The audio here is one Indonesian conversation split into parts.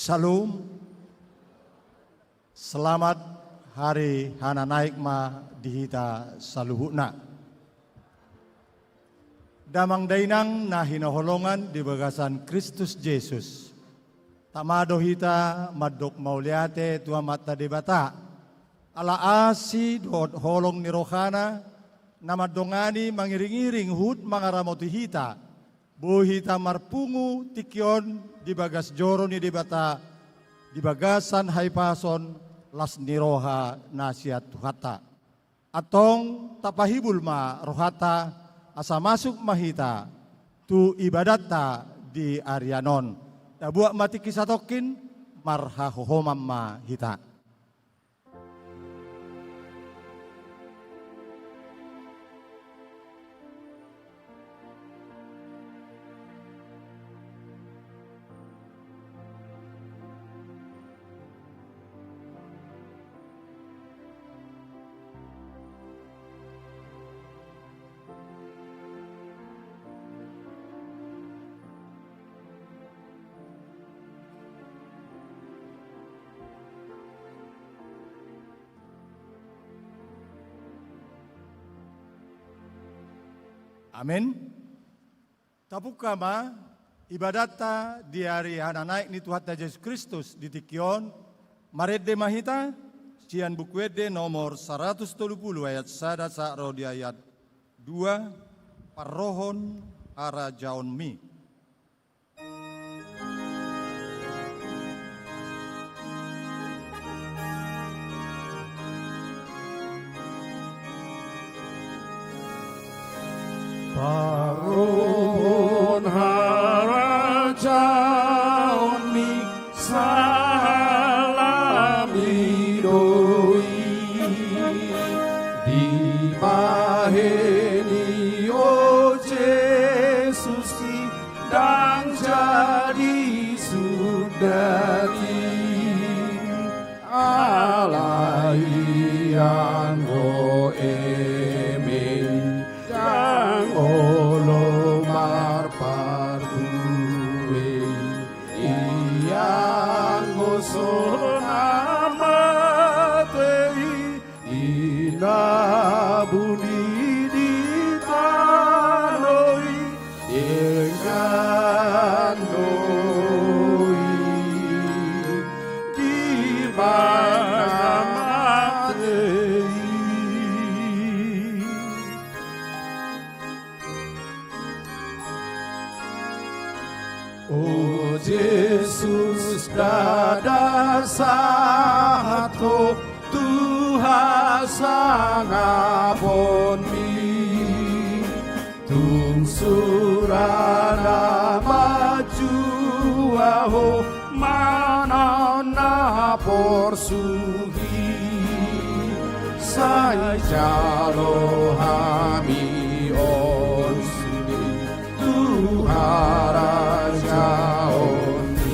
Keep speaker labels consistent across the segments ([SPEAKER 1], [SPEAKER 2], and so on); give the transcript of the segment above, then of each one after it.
[SPEAKER 1] Salam. Selamat hari hana naik ma dihita saluhuna. Damang dainang na hinaholongan di bagasan Kristus Yesus. Tamado hita madok mauliate tua mata debata. Ala asi doot holong ni rohana na madongani mangiring-iring hud mangaramoti hita. Buhita marpungu tikyon di bagas joro ni debata di bagasan haipason las niroha nasiat tuhata. Atong tapahibul ma rohata asa masuk mahita tu ibadata di Arianon. Dabuak mati kisatokin marhahohomam ma hita. Amin. Tapuka ma ibadata di hari hana naik ni Tuhan Yesus Kristus di Tikion Marede mahita sian bukuede nomor 130 ayat 1 sakro di ayat 2 parohon ara jaon mi.
[SPEAKER 2] Parohon harajaon mi salami doi di baheni o Jesus dan jadi sudati alai yang go emin yang olo marparduwe yang goso namatei inabuni di tanoi dengan doi di Oh Yesus dadar sahatku Tuhan sangapon mi tung surana maju aho mana na porsuhi sai jalo hami on sini Tuhan jaon di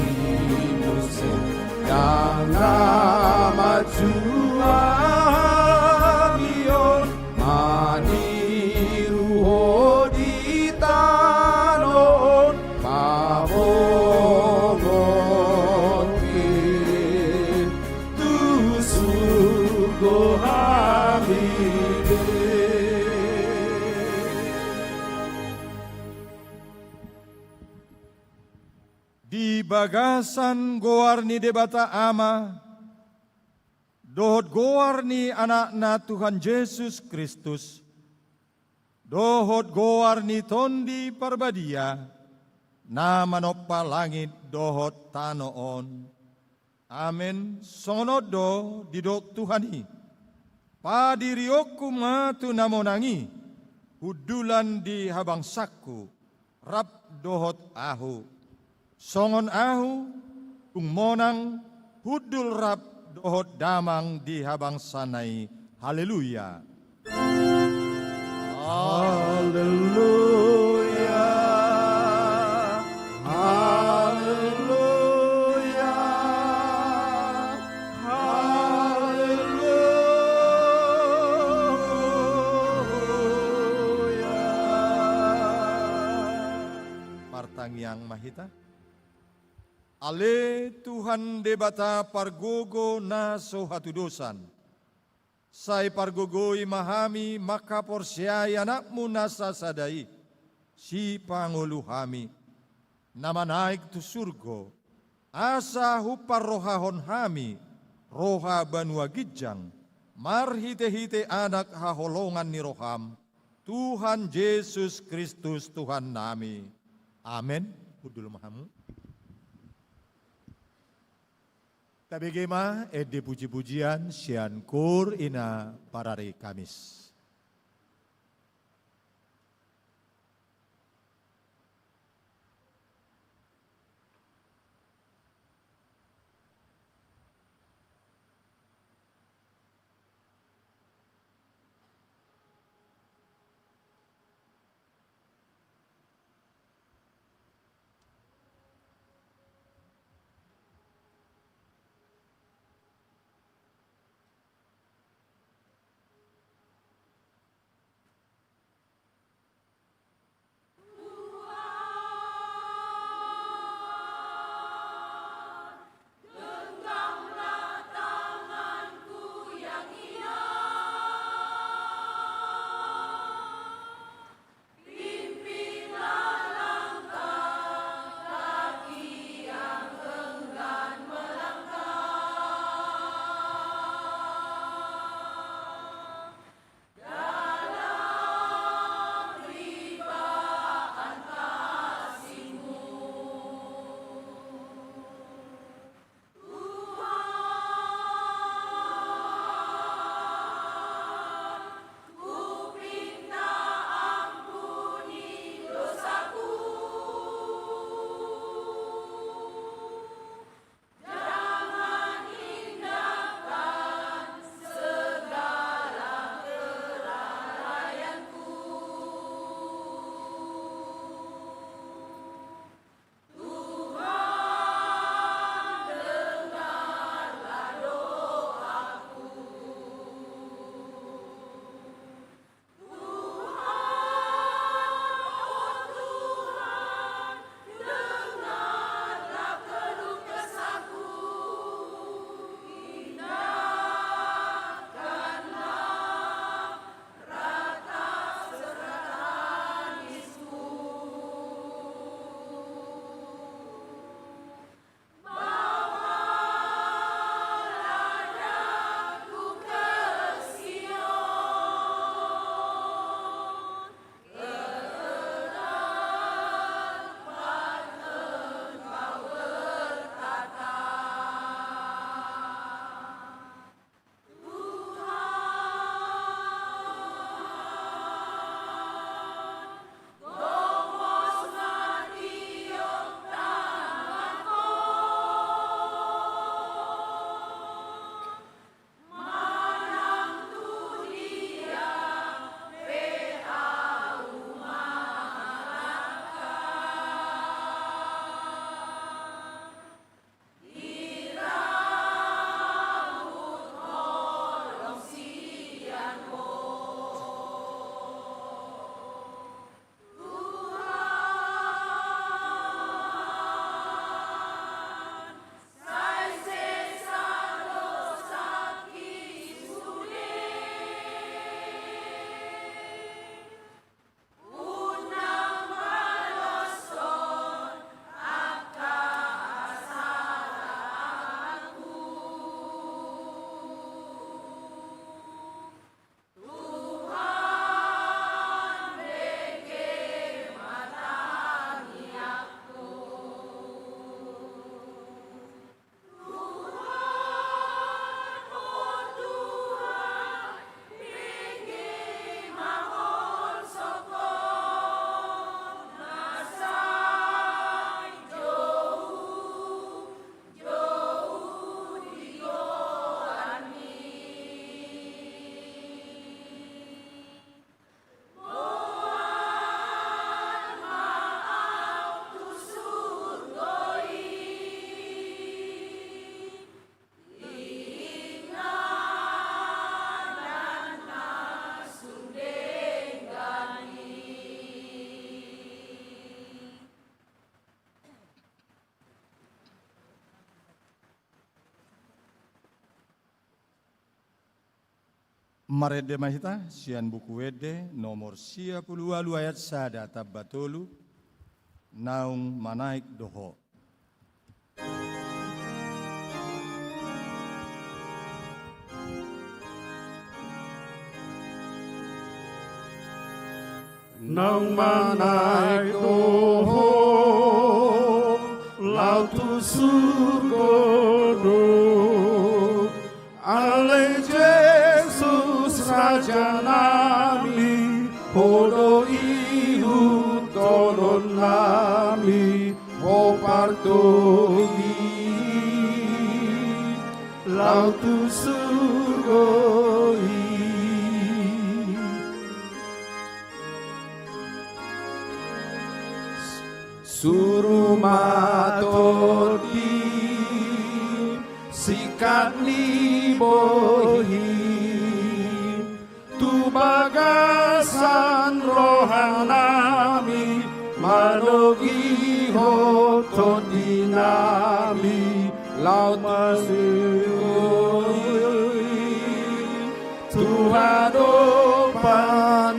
[SPEAKER 2] musim yang nama Tuhan maniru di tanon pabongon kin tu surgo hamide.
[SPEAKER 1] Di bagasan goarni debata ama, dohot goarni anakna Tuhan Yesus Kristus, dohot goarni tondi parbadia, nama nopa langit dohot tanoon. Amin. Sonodo didok Tuhani, padirioku matu namonangi, hudulan di habangsaku, rap dohot ahu. Songon ahu, kung monang, hudul rap dohot damang di habang sanay. Haleluya.
[SPEAKER 2] Haleluya. Haleluya. Haleluya.
[SPEAKER 1] Partang yang mahita. Ale Tuhan debata pargogo na so hatudosan. Say pargogoy mahami maka porsyay anakmu nasa sadai. Si Pangulo hami. Namanaik tu surgo. Asa huparrohahon hami. Roha banua gijang. Marhite-hite anak haholongan ni roham. Tuhan Yesus Kristus Tuhan nami. Amin. Udul mahamu. Tabigema edi puji-pujian sian kur ina parari Kamis. Marede mahita sian buku wede nomor 38 ayat sada tabatolu naung manaik doho.
[SPEAKER 2] Nang manay doho lautu surgodo ale Jesus Raja nami podo ihut tonon nami o partogi lautu surgoi Surumatodi sikat ni bohi tu bagasan rohanami manogi hoto dinami laut masui Tuhan opan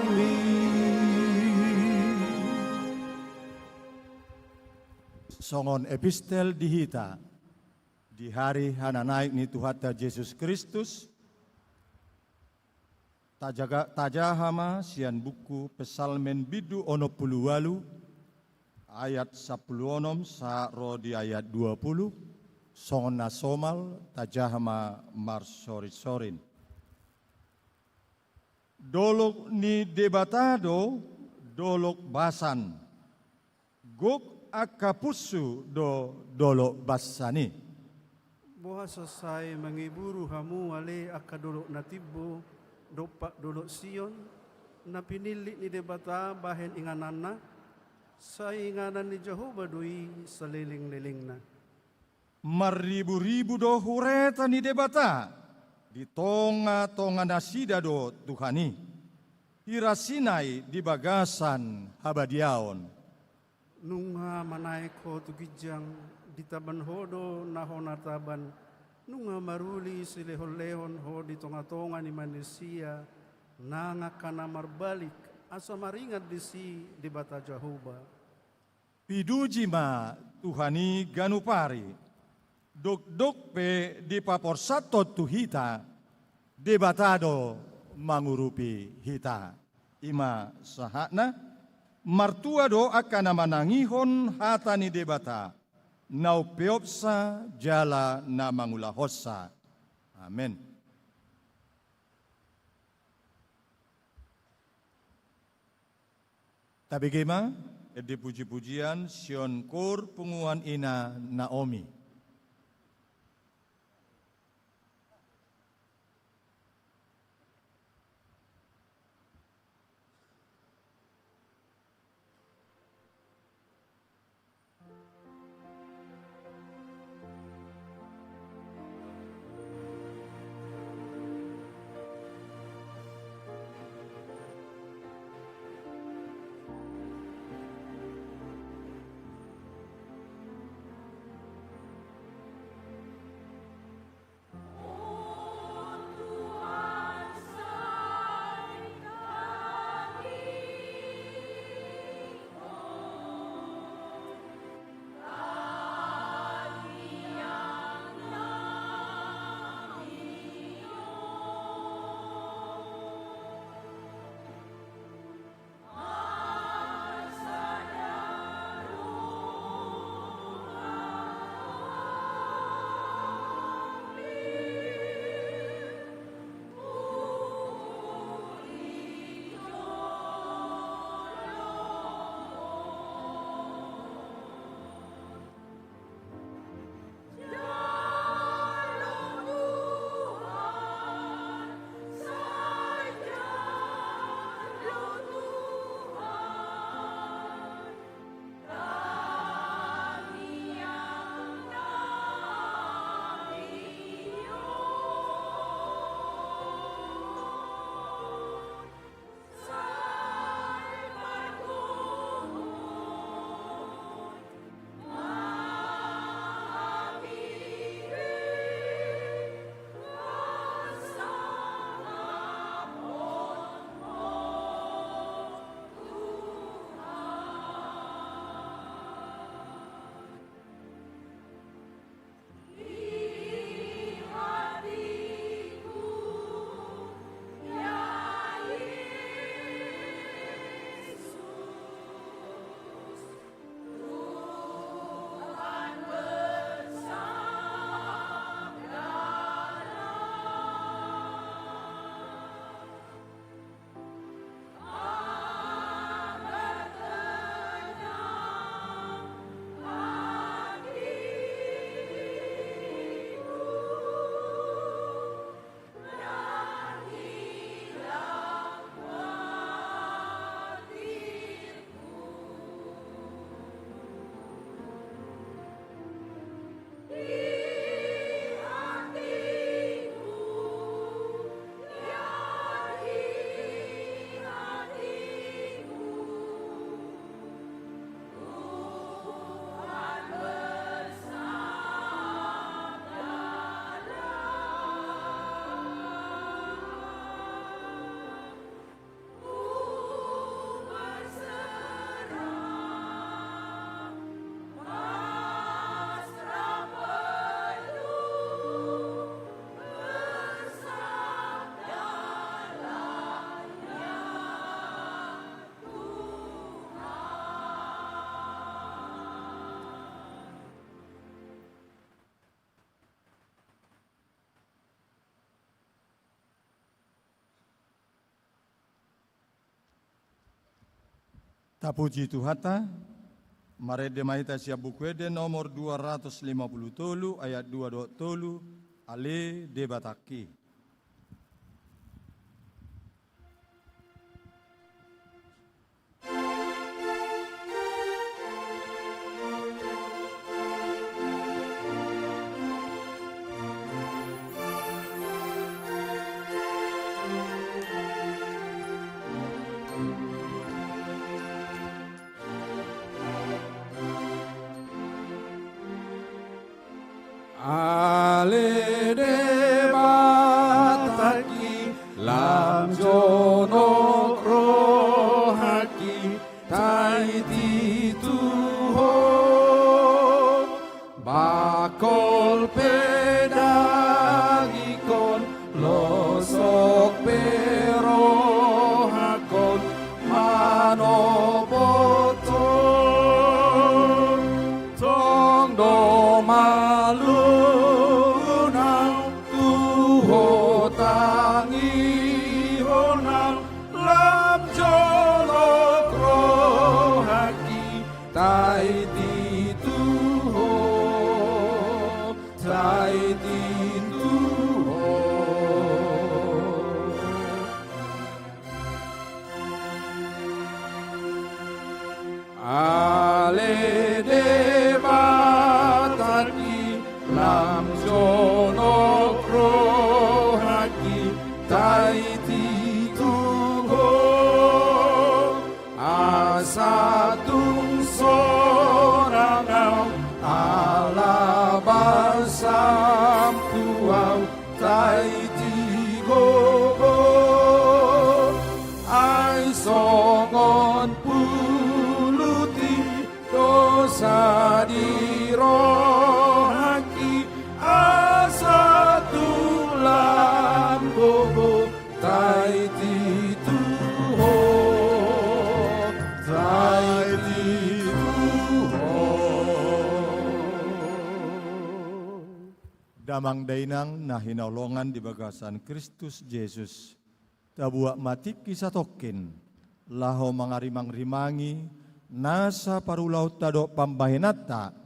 [SPEAKER 1] Songon epistel dihita di hari hananaik ni Tuhata Yesus Kristus tajahama sian buku pesalmen bidu ono puluwalu ayat 10 saro di ayat 20 songon nasomal tajahama marsori-sorin dolok ni debatado dolok basan guk akapusu do dolok basani.
[SPEAKER 3] Buha selesai mengiburu hamu ale akadolok natibo dopak dolok Sion na pinilit ni debata bahen inganana sa inganan ni Jehovah dui seliling-liling na.
[SPEAKER 1] Maribu-ribu do hureta ni debata di tonga-tonga nasida do Tuhani hirasinai di bagasan habadiaon.
[SPEAKER 3] Nungha manay ko tugijang ditaban hodo na honataban nungha maruli silehon-lehon ho di tonga-tonga ni manusia nanga kana marbalik asa maringat di si di bata Jehovah.
[SPEAKER 1] Piduji ma Tuhani ganupari dok-dok pe di paporsato tuhita debatado mangurupi hita ima sahakna martua do akan manangihon hatani debata nau peopsa jala na mangulahosa. Amin. Tapi gema di puji-pujian Sion Kur punguan ina Naomi. Tapuji Tuhata, mare demaita siap bukuede nomor 250 ayat 2 ale debataki.
[SPEAKER 2] Ale debataki lam jono krohaki taiti tuhon bakol pedagikon losok perohakon manoboton tongdo malu
[SPEAKER 1] damang dainang na hinaulongan di bagasan Kristus Jesus. Tabuak matik kisah token, laho mangarimang-rimangi, nasa parulaw tado pambahinata,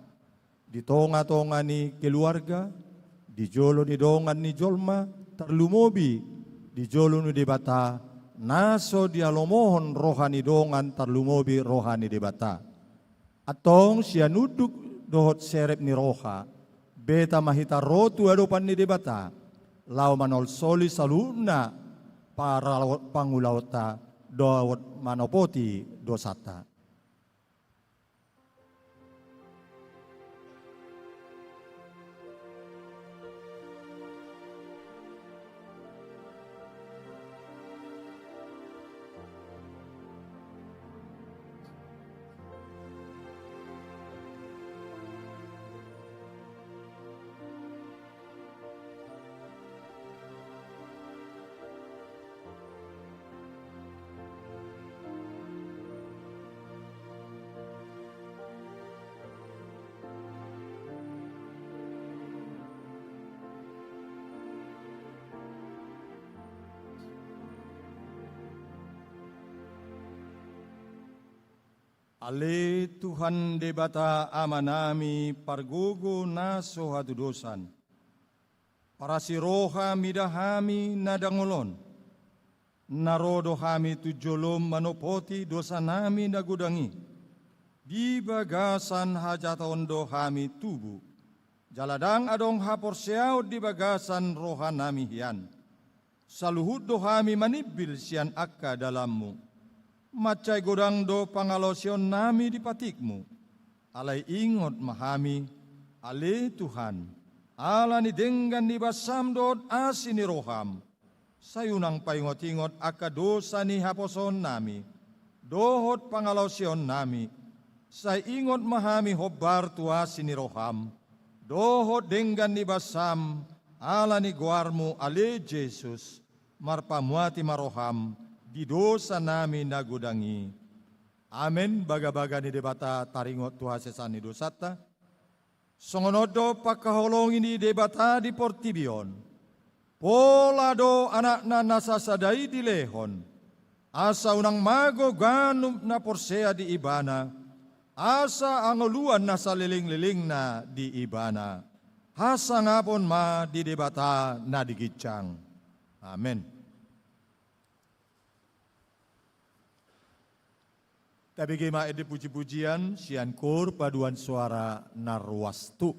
[SPEAKER 1] di tonga-tonga ni keluarga, di jolo ni dongan ni jolma, terlumobi, di jolo ni debata, naso dialomohon rohani dongan terlumobi rohani debata. Atong siya nuduk dohot serep ni roha, beta mahita rotu adopan ni debata, lau manol soli saluna para pangulauta dohot manopoti dosata. Ale Tuhan debata amanami pargogo na sohatudosan. Para si roha midahami nadangolon. Narodo hami tujolom manopoti dosa nami nagudangi. Di bagasan hajatondo hami tubu. Jaladang adong haporseau di bagasan roha nami hian. Saluhud do hami manibil sian akka dalammu. Macai godang do pangalosion nami di patikmu. Alai ingot mahami, ale Tuhan, ala ni denggan ni basam dot asini roham. Sayunang paingot-ingot aka dosa ni haposon nami, dohot pangalosion nami. Say ingot mahami hobar tuasi ni roham, dohot denggan ni basam, ala ni guarmu ale Jesus, marpamuati maroham, di dosa nami nagudangi. Amen. Baga-baga ni debata taringot Tuhan sesani dosata. Songonodo pakaholong ini debata di Portibion. Pola do anak na nasasadai di lehon. asa unang mago ganum na porsea di ibana, asa anguluan na sa liling-liling na di ibana, hasa nga pon ma di debata na digitsyang. Amen. Tabigi ma edi puji-pujian, sian kur paduan suara narwastu.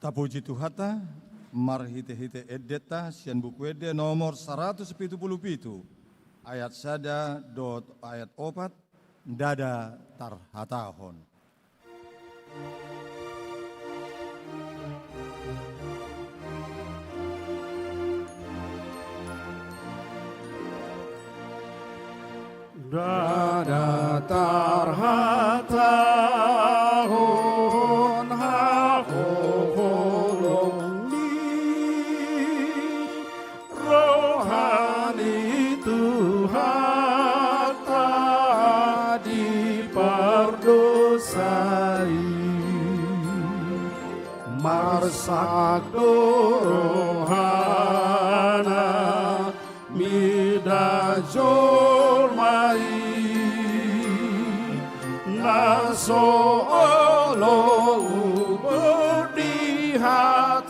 [SPEAKER 1] Tapuji Tuhata, marhite-hite edeta, sian buku ede nomor 177, ayat sada dot ayat opat, dada tarhatahon.
[SPEAKER 2] Dada tarhatahon haholong ni rohani Tuhan tadi perdosai marsak rohana midajol mai naso olo berdihatai.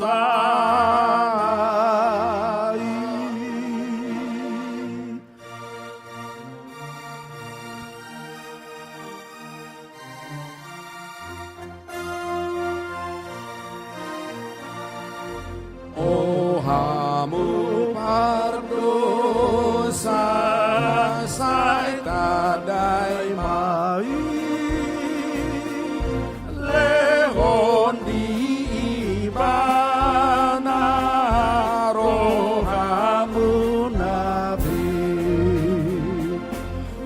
[SPEAKER 3] Oh hamu pardosa sai tadai mai lehon di ibana rohamu nabi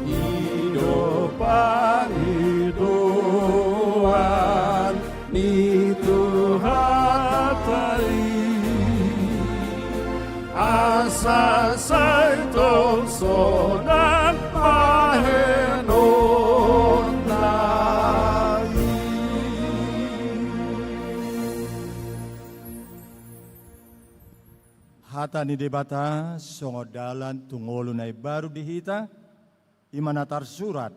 [SPEAKER 3] hidupan hidupan ni Tuhan asa sai tong sonan pahenon nai.
[SPEAKER 1] Hata ni debata songodalan tungolu nai baru dihita imanatar surat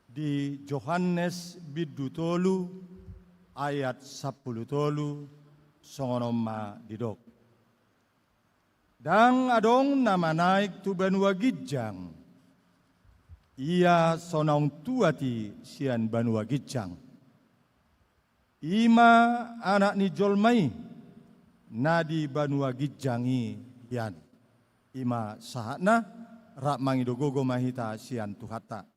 [SPEAKER 1] di Yohanes bidutolu ayat 10 tolu songonoma didok. Dang adong nama naik tu banua gijang. Ia sonong tuati sian banua gijang. Ima anak ni jolmai nadi banua gijangi yan. Ima sahana rak mangidogogo mahita sian tuhata.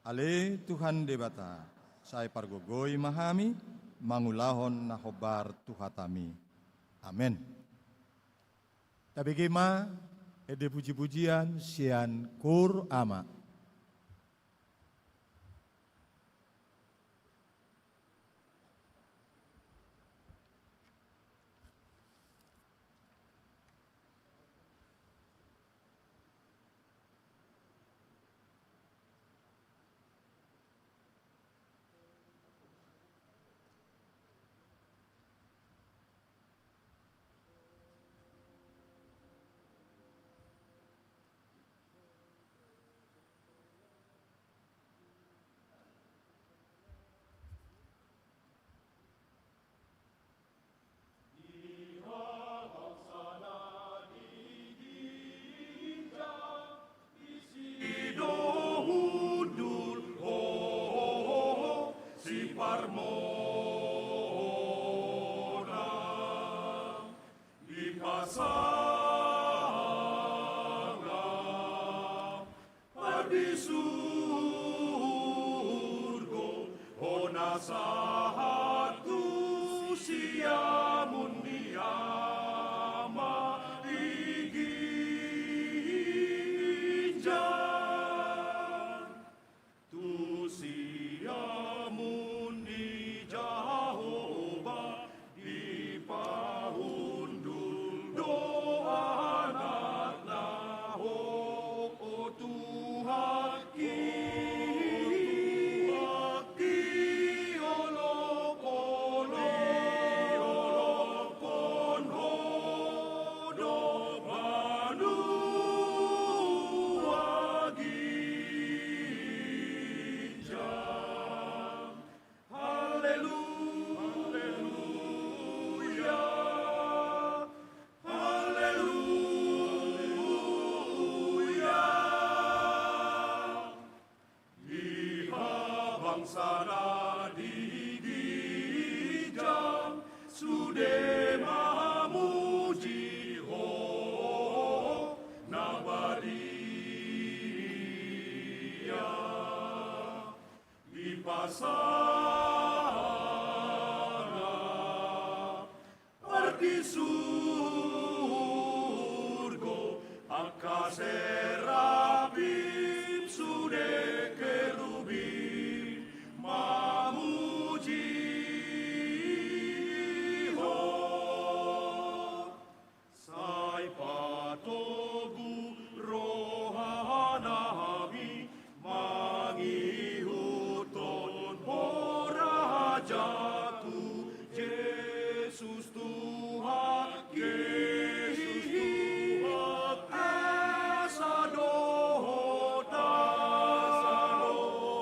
[SPEAKER 1] Ale Tuhan debata saya pargogoi mahami mangulahon nahobar tuhatami. Amin. Tapi kema ede puji-pujian sian kur ama.
[SPEAKER 2] Sana di gijang Di surgo angka serafim sude kerubin mamuji ho sai patogu rohanami mangihuton horajatu Yesus Tuhan Yesus Tuhan asadohota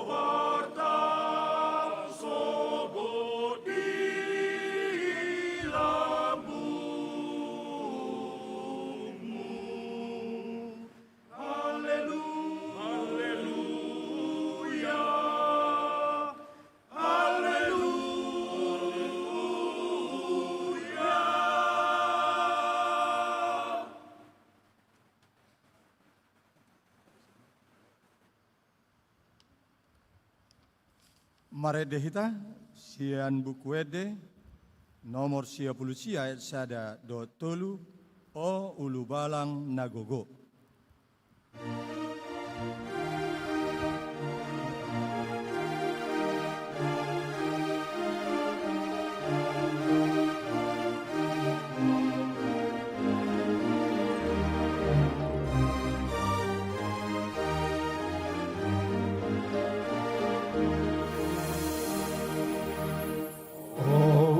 [SPEAKER 2] warta sogo di lambungmu. Haleluya, haleluya.
[SPEAKER 1] Marede hita, sian buku ede, nomor 30 ayat sada do tolu, o ulu balang nagogo.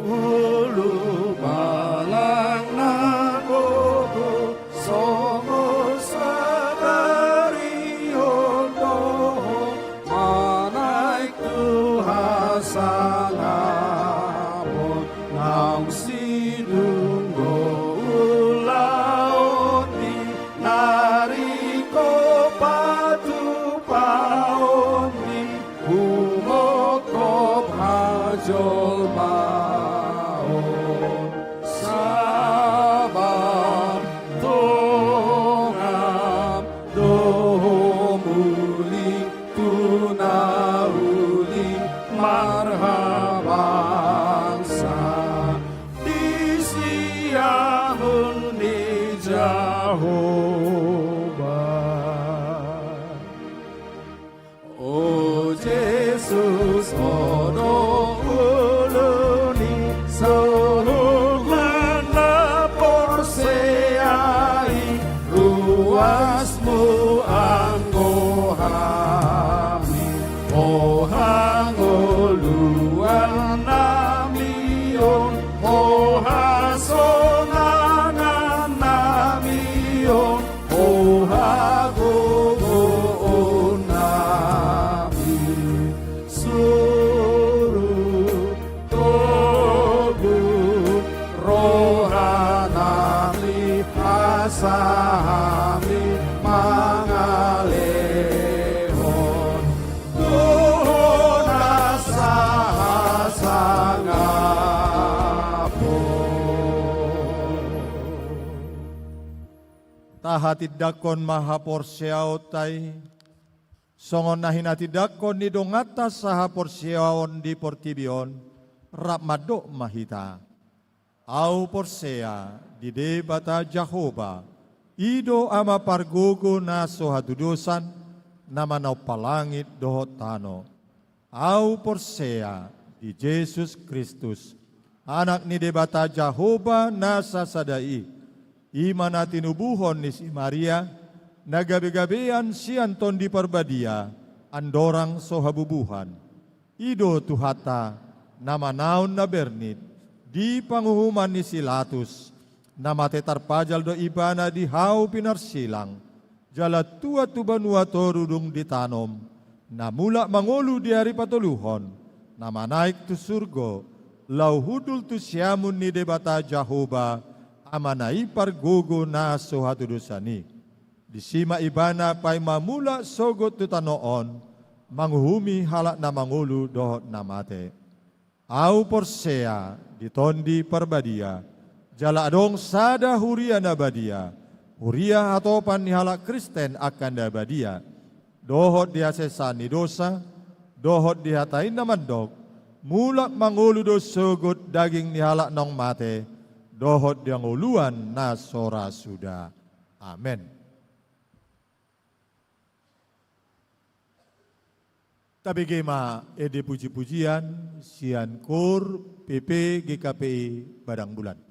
[SPEAKER 2] Ulu balang nagogo songo sadari hondo manaik Tuhan sangamon nang sidunggo ulaoni nariko patu paoni umokop hajol baon sabar tongam domuli tunauli marhabangsa di siamun di Jehovah. O Jesus, ono uluni sehulana porseai ruasmu anggohami ohangoluan namion ohasonangan namion ohagogoon nami suruh togut rohanami asami mangalehon Tuhan asahasangapon.
[SPEAKER 1] Tahatidakon mahaporsiautai, songon nahinatidakon ni dongata saha porsiaon di portibion, rapmado mahita. Au porsea di debata Jehovah, ido ama pargugo na sohatudusan, namanau palangit dohot tano. Au porsea di Yesus Kristus, anak ni debata Jehovah na sasadai, imana tinubuhon ni si Maria, nagabi-gabian si Anton di Parbadia, andorang sohabubuhan. Ido tuhata, nama naon na bernit, di panguhuman ni Silatus, nama tetarpajal do ibana di hau pinarsilang, jala tua tubanua torudung ditanom, na mula mangolu di hari patuluhon, nama naik tu surgo, lau hudul tu siamun ni debata Jehovah, amanai pargogo na sohatudusani. Di sima ibana pay mamula sogot tutanoon, manghumi halak na mangulu dohot na mate. Au porsea di tondi Parbadia, jala adong sada huria na badia, huria hatopan ni halak Kristen akan da badia, dohot dia sesani dosa, dohot dihatain naman dog, mulak manguludo sugut daging nihalak nong mate, dohot diang uluan nasora sudah. Amin. Tapi gema ede puji-pujian, sian kur, PP, GKPI, Badang Bulan.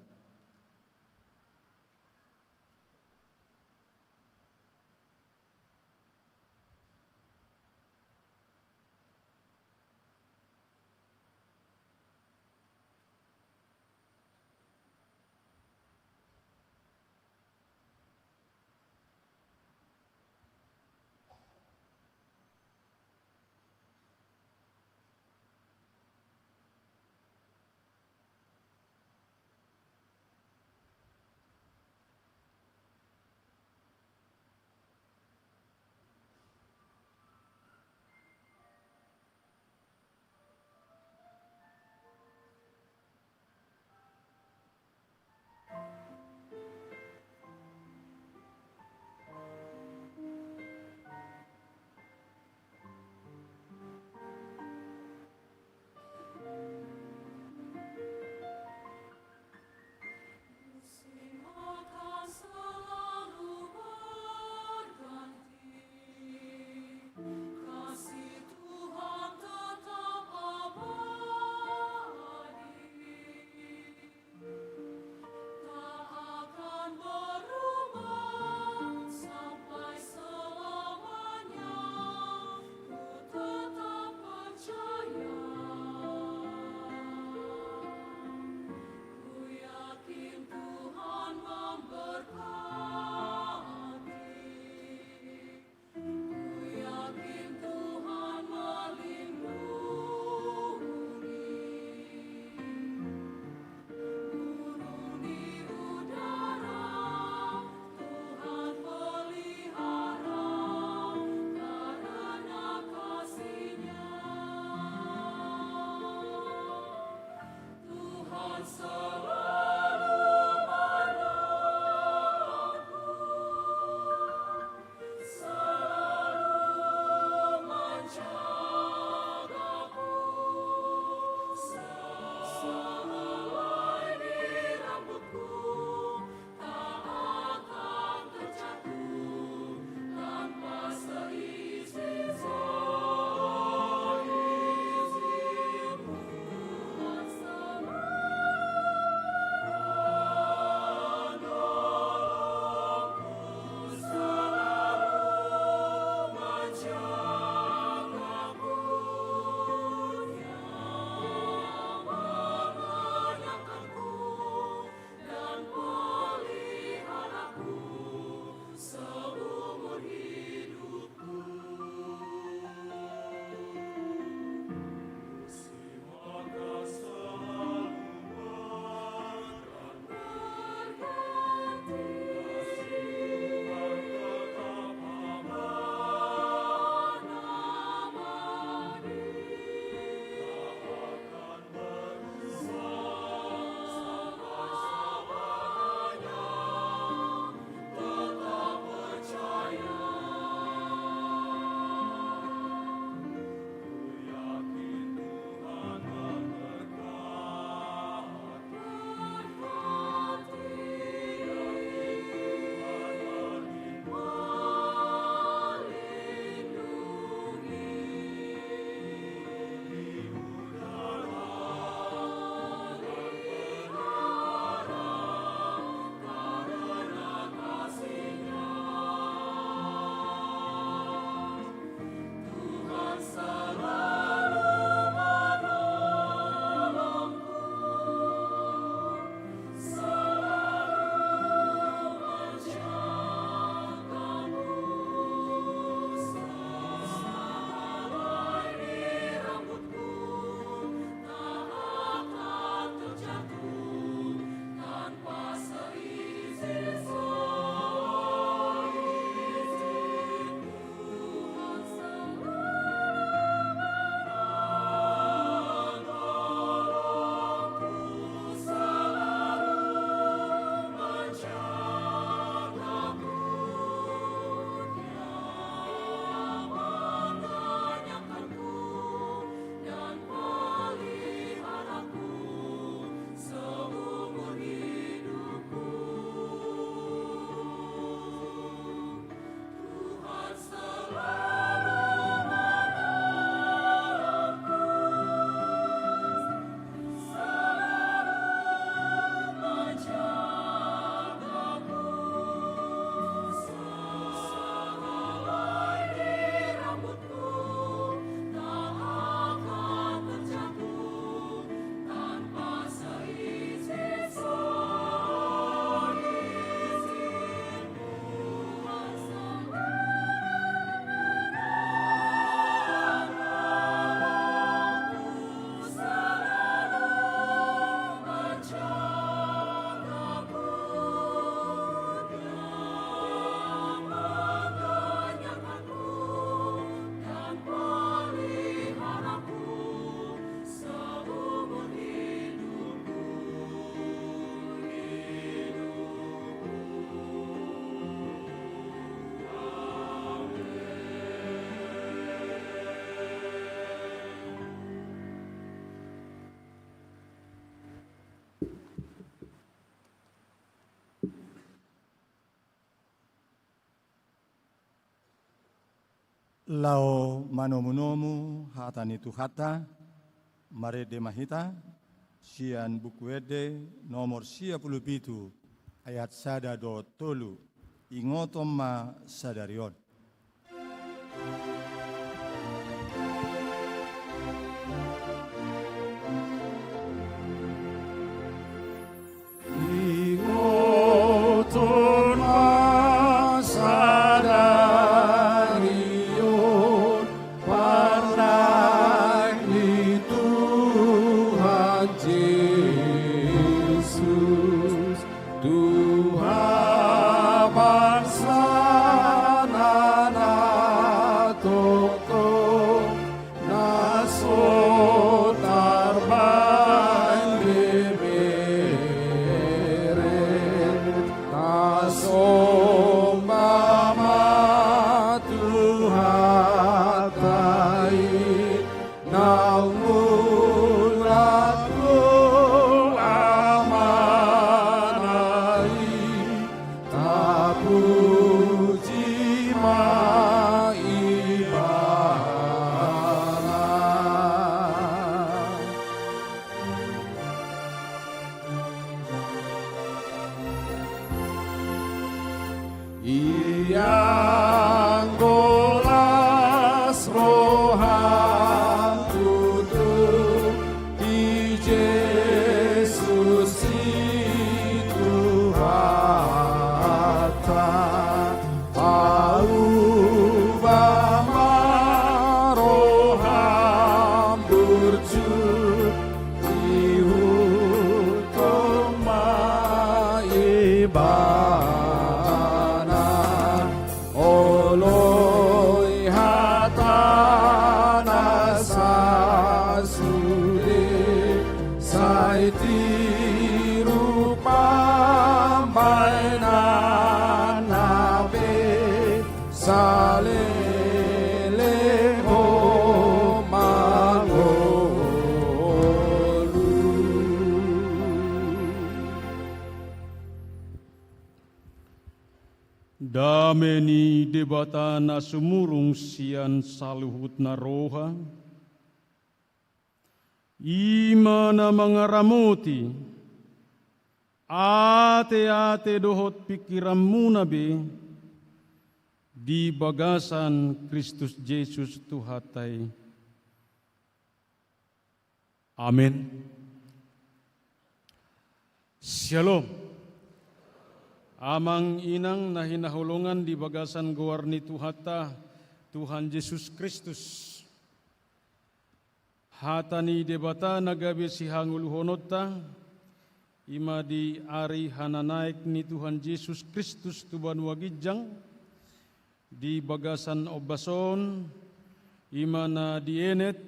[SPEAKER 1] Lau manomu hatani tuhata, mare demahita, sian buku ede nomor 57 ayat sada do tolu, ingotom ma sadarion.
[SPEAKER 2] Ingoton masadarion parang ni Tuhan Yesus, Tuhan bangsa nana toko naso tarbang beberet naso mama Tuhan tai naumulaku amanai tapuji maibana. Yang golas rohan tutup di Yesus itu hata au bama rohan burju di hukum maibana oloi hatana sasude sai tiru pambainan nabe salele ho mangolu.
[SPEAKER 4] Dameni debata na sumurung sian saluhut na roha, ima na mga ramuti, ate-ate dohot pikiram muna be, di bagasan Kristus Yesus Tuhatay. Amen. Shalom. Amang inang na hinahulungan di bagasan guwarni Tuhata, Tuhan Yesus Kristus. Hatani debata nagabi si hanguluhonota, ima di ari hananaik ni Tuhan Yesus Kristus tuban wagijang, di bagasan obason, ima na dienet,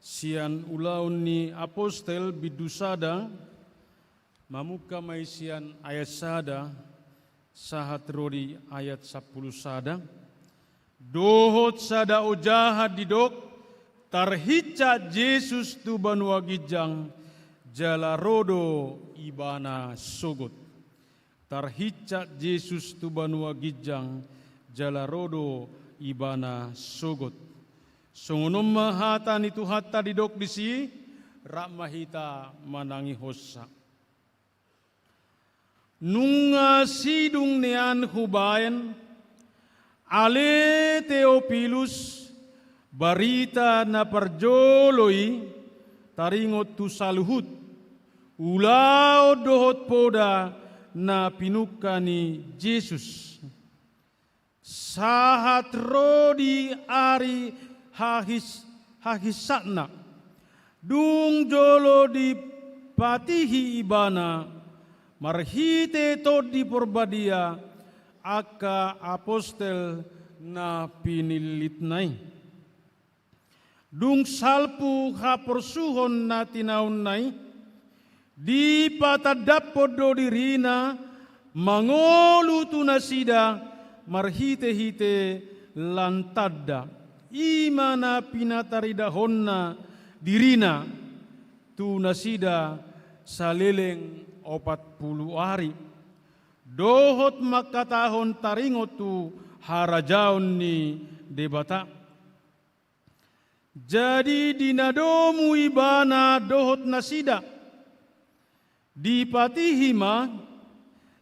[SPEAKER 4] sian ulaun ni apostel bidusada, mamuka may sian ayat sada, sahat rodi ayat 10 sada. Dohot sada ujahat didok, tarhica Yesus tuban wagijang, jalarodo ibana sugut. Tarhica Yesus tuban wagijang, jalarodo ibana sugot. Sungunom mahata ni tuhata didok disi ramahita manangi hossa. Nunga sidung nean hubayan ale Theophilus barita na parjoloi taringot tu saluhut ulao dohot poda na pinuka ni Jesus. Sahat rodi ari hahisatna dung jolo di patihi ibana marhite to di porbadia aka apostel na pinilitnay. Dung salpu haporsuhon na tinaunay di patadapod do dirina mangolutu na sida marhite-hite lantadda imana pinataridahon na dirina tu nasida saleleng 40 hari dohot makatahon taringot tu harajaon ni debata. Jadi dinadomu ibana dohot nasida di patihima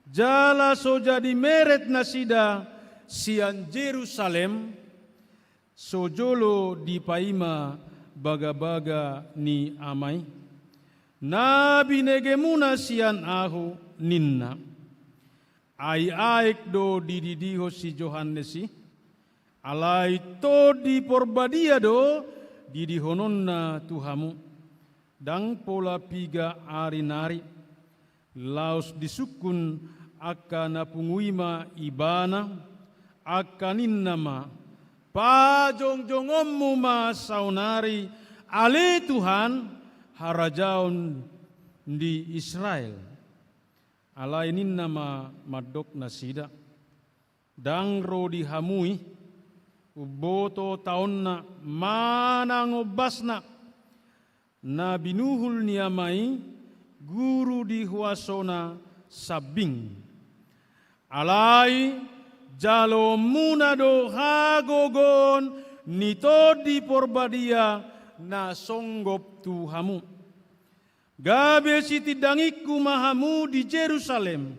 [SPEAKER 4] jala so jadi meret nasida sian Jerusalem sojolo di paima baga-baga ni amai nabi negemuna sian ahu ninna ai aik do dididiho si Johannesi alai to di porbadia do didihononna tuhamu dang pola piga ari-nari laos disukun akana punguima ibana akanin nama pajong-jongommu ma saunari ale Tuhan harajaon di Israel alainin nama madok nasida dang rodi hamui uboto taonna manangobasna na binuhul niamai guru di huasona sabing alai jalo munado hagogon nito di porbadia na songgop tuhamu gabe siti dangiku mahamu di Jerusalem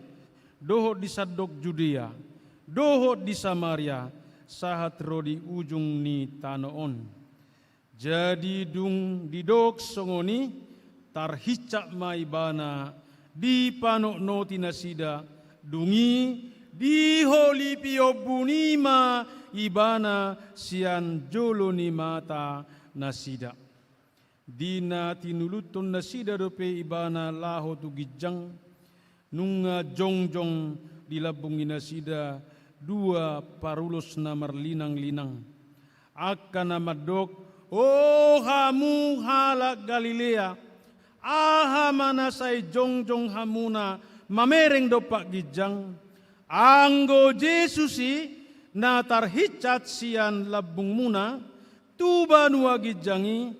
[SPEAKER 4] dohot di sadok Judea dohot di Samaria sahat rodi ujung ni tanoon jadi dung didok songoni tarhicak maibana di panok noti nasida dungi di holi piobunima ibana sian jolo ni mata nasida dina tinulutun nasida dope ibana laho tu gijang nunga jongjong dilabungi nasida dua parulos na marlinang-linang akan namadok oh hamu halak Galilea aha manasay jongjong hamuna mamereng dopak gijang anggo Jesusi na tarhicat sian labung muna tuba nuwa gijangi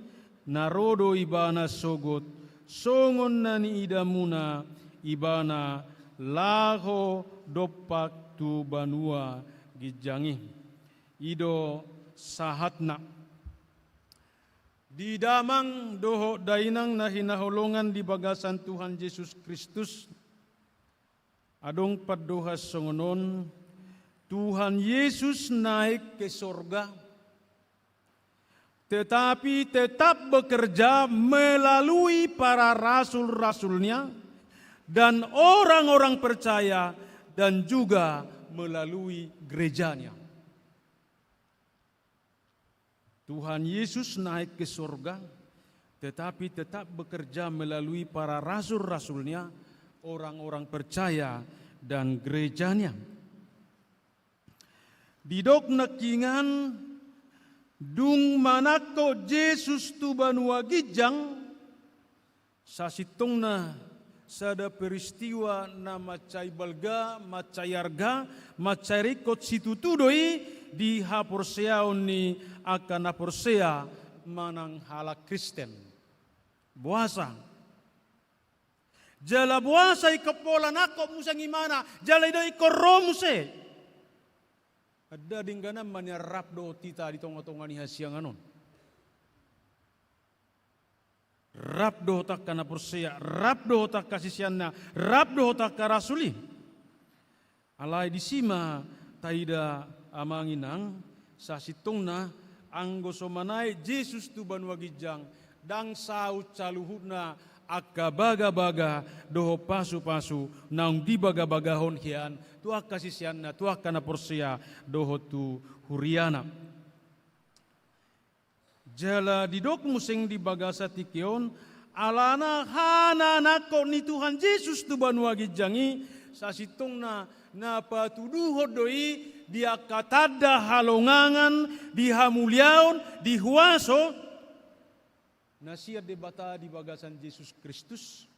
[SPEAKER 4] narodo ibana sogot songon na ni idamuna ibana laho dopak tuba nuwa gijangi ido sahatna di damang doho dainang na hinaholongan di bagasan Tuhan Yesus Kristus adong padohas songonon Tuhan Yesus naik ke sorga tetapi tetap bekerja melalui para rasul-rasulnya dan orang-orang percaya dan juga melalui gerejanya. Tuhan Yesus naik ke surga, tetapi tetap bekerja melalui para rasul-rasulnya, orang-orang percaya dan gerejanya. Didok nakingan dung manako Yesus tu banua gijang sasitongna sada peristiwa na macai balga, macayarga, macarikot situtudoi di haporseaon ni akan haporsea manang halak Kristen. Buasa. Jala buasa ikapola nako musang imana, jala ido ikoromuse. Ada dinggana menyerap do tita di tonga-tonga ni hasianganon. Rap do tak kana persia, rap do tak kasisianna, rap do tak karasuli. Alai disima taida amanginang sa situngna anggo somanai Jesus tu banua gijang dang saut caluhutna akka baga-baga doho pasu-pasu naung di baga-bagahon hian tuak kasisianna tuak kana persia doho tu huriana. Jala didok musing di bagasa tikion alana hana nako ni Tuhan Yesus tu banua gijangi sasitungna na patuduh doi dia katada halongangan di hamuliaon di huaso nasia debata di bagasan Yesus Kristus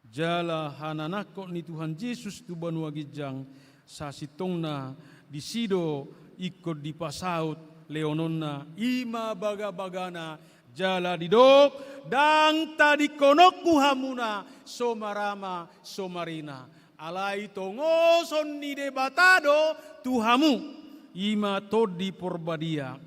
[SPEAKER 4] jala hana nako ni Tuhan Yesus tu banua gijang sasitungna di sido ikut di pasaut leononna ima baga-bagana jala didok dang tadi konokku hamuna somarama somarina alai tongoson ni debatado tuhamu ima todi porbadia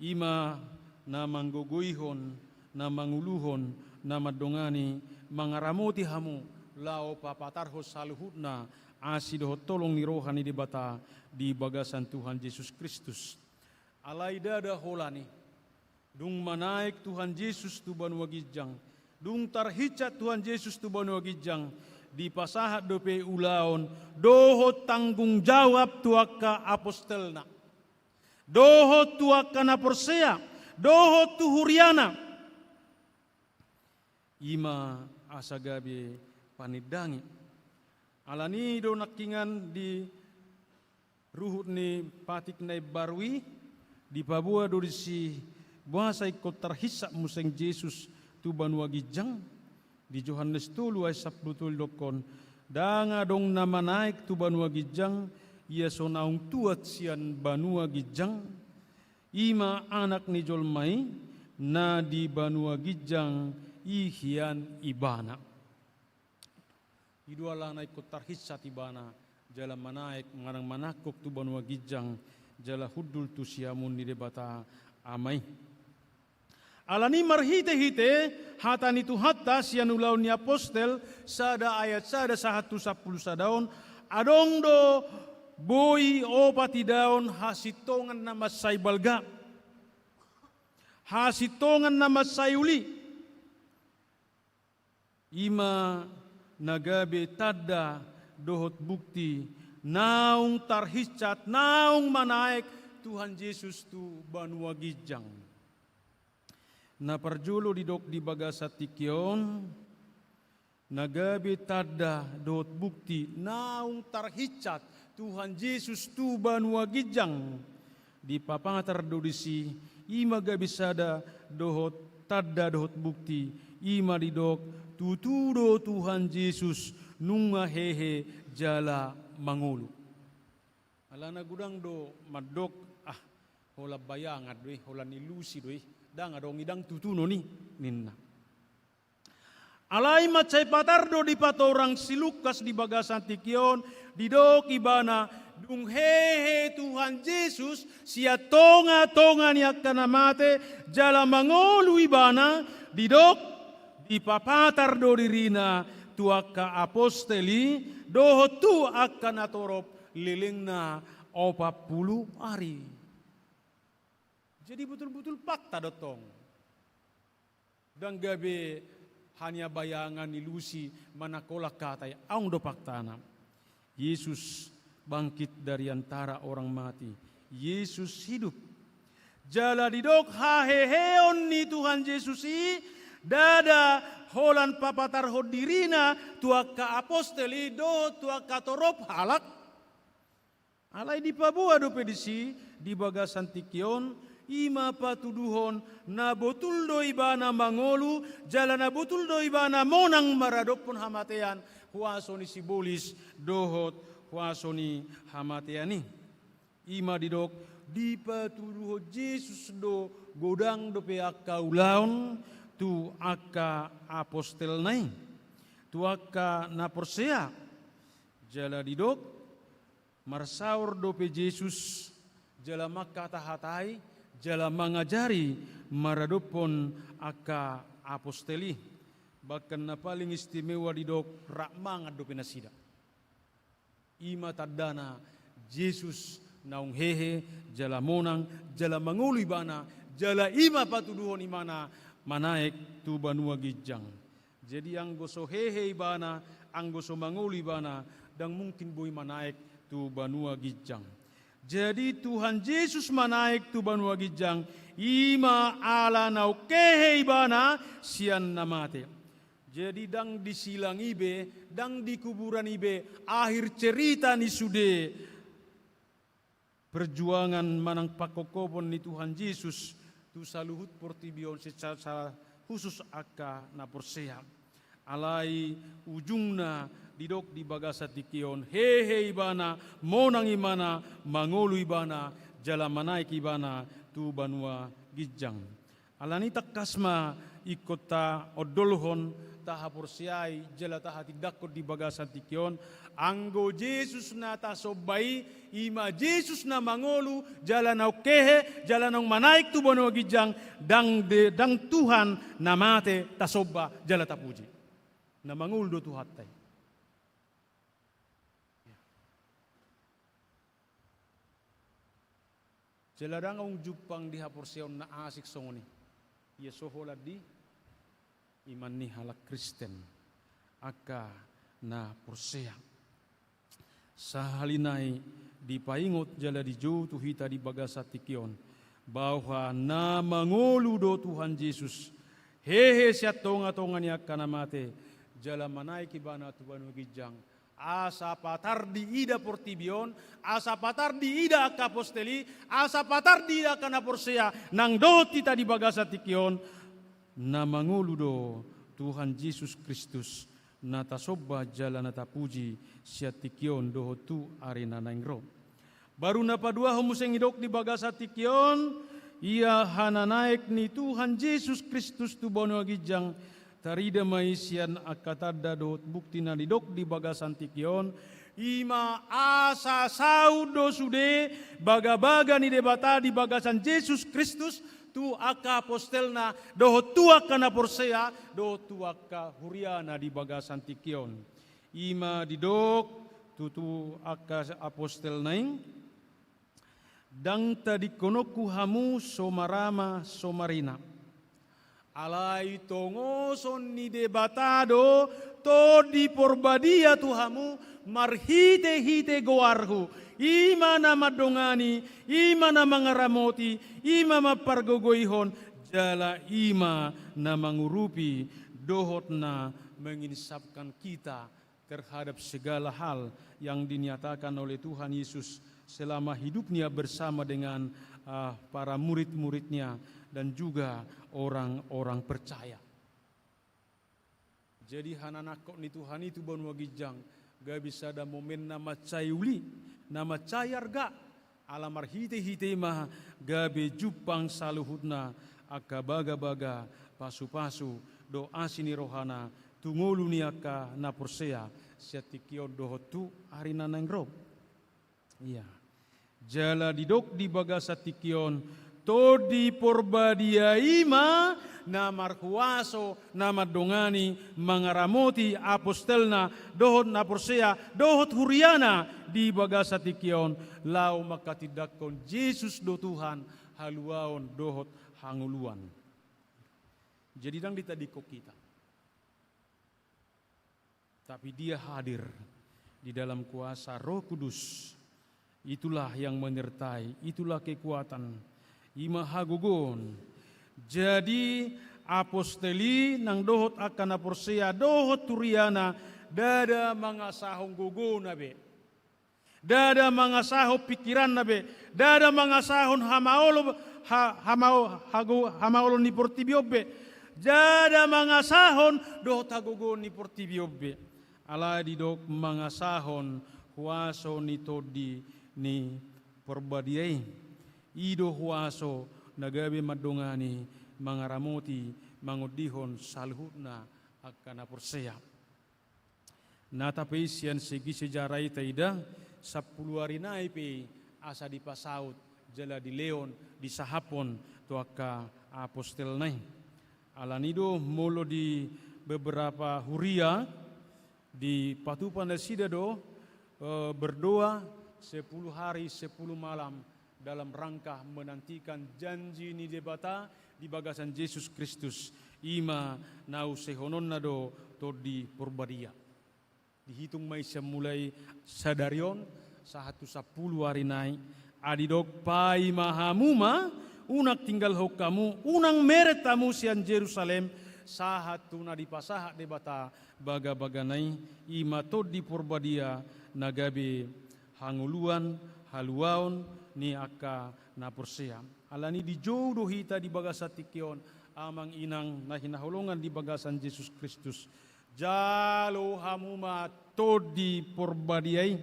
[SPEAKER 4] ima na manggogoihon na manguluhon na madongani mangaramoti hamu lao papatarho saluhutna asidoh tolong ni rohani debata di bagasan Tuhan Yesus Kristus. Alai dada holani, dung manaik Tuhan Yesus tu banua gijang, dung tarhicat Tuhan Yesus tu banua gijang, di pasahat dope ulaon, doho tanggung jawab tuaka apostelna, doho tuaka na persea, doho tu huriana, ima asagabe panidangi, alani do nakingan di ruhut ni patik nai barwi, di Papua dorisi bahasa ikut terhisap museng Yesus tu banua gijang di Yohanes 10 ayat 10 dokon danga dong nama naik tu banua gijang ia sonaung tuat sian banua gijang ima anak ni jolmai na di banua gijang ihian ibana idua lana ikut terhisap ibana jalan manaik ngarang manakuk tu banua gijang jala hudul tu siamun di debata amai. Alani marhite-hite hatani tu hatta sianulaun ni apostel sada ayat sada 110 sadaon adong do boi opati daon hasitongan nama saibalga hasitongan nama sayuli ima nagabe tada dohot bukti naung tarhicat, naung manaik Tuhan Yesus tu banua gijang. Na parjulo didok di bagasa tikion, nagabe tada dot bukti, naung tarhicat Tuhan Yesus tu banua gijang. Di papangatar dodisi, ima gabisada dohot tada dohot bukti, ima didok tutudo Tuhan Yesus nunga hehe jala mangulu. Alana gudang do madok hola bayangat doi hola nilusi doi dang adong idang tutuno ni ninna. Alai macai patardo di patorang silukas di bagasan tikion didok ibana dung hehe Tuhan Yesus sia tonga ni akana mate jala mangulu ibana didok di papatardo dirina tuaka aposteli doho tu akan atorop lilingna 40 hari. Jadi betul-betul fakta dotong. Dan gabe hanya bayangan ilusi manakola katai aung do faktana. Yesus bangkit dari antara orang mati. Yesus hidup. Jala didok haheheon ni Tuhan Yesus dada holan papatar hodirina tuaka aposteli do tuaka torop halak alai di Papua do pedisi di bagasan tikion ima patuduhon na botul do ibana mangolu jala na botul do ibana monang maradok pun hamatean huasoni sibolis dohot huasoni hamateani ima didok di patuduho Yesus do godang do pe akaulaon tu aka apostel nai, tu aka na persea, jala didok, marsaur dope Yesus jala makata hatai jala mangajari maradopon aka aposteli bahkan na paling istimewa di dok rakmang dope nasida ima tadana Yesus naung hehe jala monang jala manguli bana jala ima patuduhon imana manaek tu banua gijang. Jadi ang goso hehe bana ang goso manguli bana dan mungkin boy manaek tu banua gijang. Jadi Tuhan Yesus manaek tu banua gijang ima ala nau kehe bana sian namate. Jadi dang disilang ibe, dang di kuburan ibe, akhir cerita ni sude perjuangan manang pakokopon ni Tuhan Yesus tu saluhut portibion secara khusus aka na porsea. Alai ujungna didok di bagasa tikion hehe ibana monang imana mangolu ibana jala manaik ibana tu banua gijang. Alani takasma ikota odolhon taha porsiai jala taha tidakot di bagasa tikion anggo Yesus na tasobai ima Yesus na mangolu jala na kehe jala nang manaik tu banua gijang dang Tuhan na mate tasoba jala tapuji na manguldo tu hatay. Jeladang ang jupang di haporsiyon na asik songoni. Yesoholad di iman ni halak Kristen aka na porsiya. Sa halinay di paingot jala di jo tu hita di bagasa tikion bahwa na manguludo Tuhan Yesus hehe siya tonga-tonga niya kanamate jala manay kibana tu banu gijang asa patar di ida portibion asa patar di ida akaposteli asa patar di ida kana porsia nang dohot kita di bagasa tikion na manguludo Tuhan Yesus Kristus na tasobba jala na tapuji siya tikion dohot tu arena naingro baru na padua humuseng idok di bagasa tikion ia hananaik ni Tuhan Yesus Kristus tu banu gijang tarida maisian akatada dot bukti na didok di bagasan tikion ima asa saudo sude baga-baga ni debata di bagasan Yesus Kristus tu aka apostelna doho tua kana porsea doho tua ka huriana di bagasan tikion ima didok tu aka apostel naing dang tadi konoku hamu somarama somarina alai tongoson ni debatado to di porbadia tuhamu marhite-hite goarhu ima na madongani ima na mangaramoti ima mapargogoihon jala ima na mangurupi dohot na menginsapkan kita terhadap segala hal yang dinyatakan oleh Tuhan Yesus selama hidupnya bersama dengan para murid-muridnya dan juga orang-orang percaya. Jadi hananakok ni Tuhan itu banu gijang ga bisa ada momen nama cayuli nama cayarga alamar hite-hite mah gabe jupang saluhutna aka baga-baga pasu-pasu doa sini rohana tungulu niaka na porsea siatikio dohotu arina nangro. Iya. Jala didok di bagasa tikion to di porbadia ima na markuaso na madongani mangaramoti apostelna dohot na porsea dohot huriana di bagasa tikion lau makatidakon Yesus do Tuhan haluaon dohot hanguluan. Jadi dang ditadiko kita. Tapi dia hadir di dalam kuasa Roh Kudus. Itulah yang menyertai, itulah kekuatan ima hagugon. Jadi aposteli nang dohot akan aporsea dohot turiana dada mangasahong gugon nabe. Dada mangasahong pikiran nabe. Dada mangasahong hamaolo ni portibiobe. Dada mangasahon dohot hagugon ni portibiobe. Ala didok mangasahon huaso ni todi ni perbadiai. Ido huaso nagabe madongani mangaramoti mangudihon salhutna akan aporsea. Nata peisian segi sejarah taida 10 hari naipe asa di pasaut jala di leon di sahapon tu aka apostel nai. Alanido molo di beberapa huria di patupan dan sidado berdoa 10 hari 10 malam dalam rangka menantikan janji ni debata di bagasan Yesus Kristus ima nau sehonon nado to di Purbadia. Dihitung mai mulai sadarion 110 hari naik adidok pai mahamuma unak tinggal hokamu unang meret tamu sian Jerusalem sahat tuna di pasahat debata baga-baganai ima to di Purbadia nagabe hanguluan haluaon ni aka naporsea. Alani di jodoh hita di bagasatikion amang inang na hinahulungan di bagasan Yesus Kristus. Jalo hamuma tod di Purbadiay.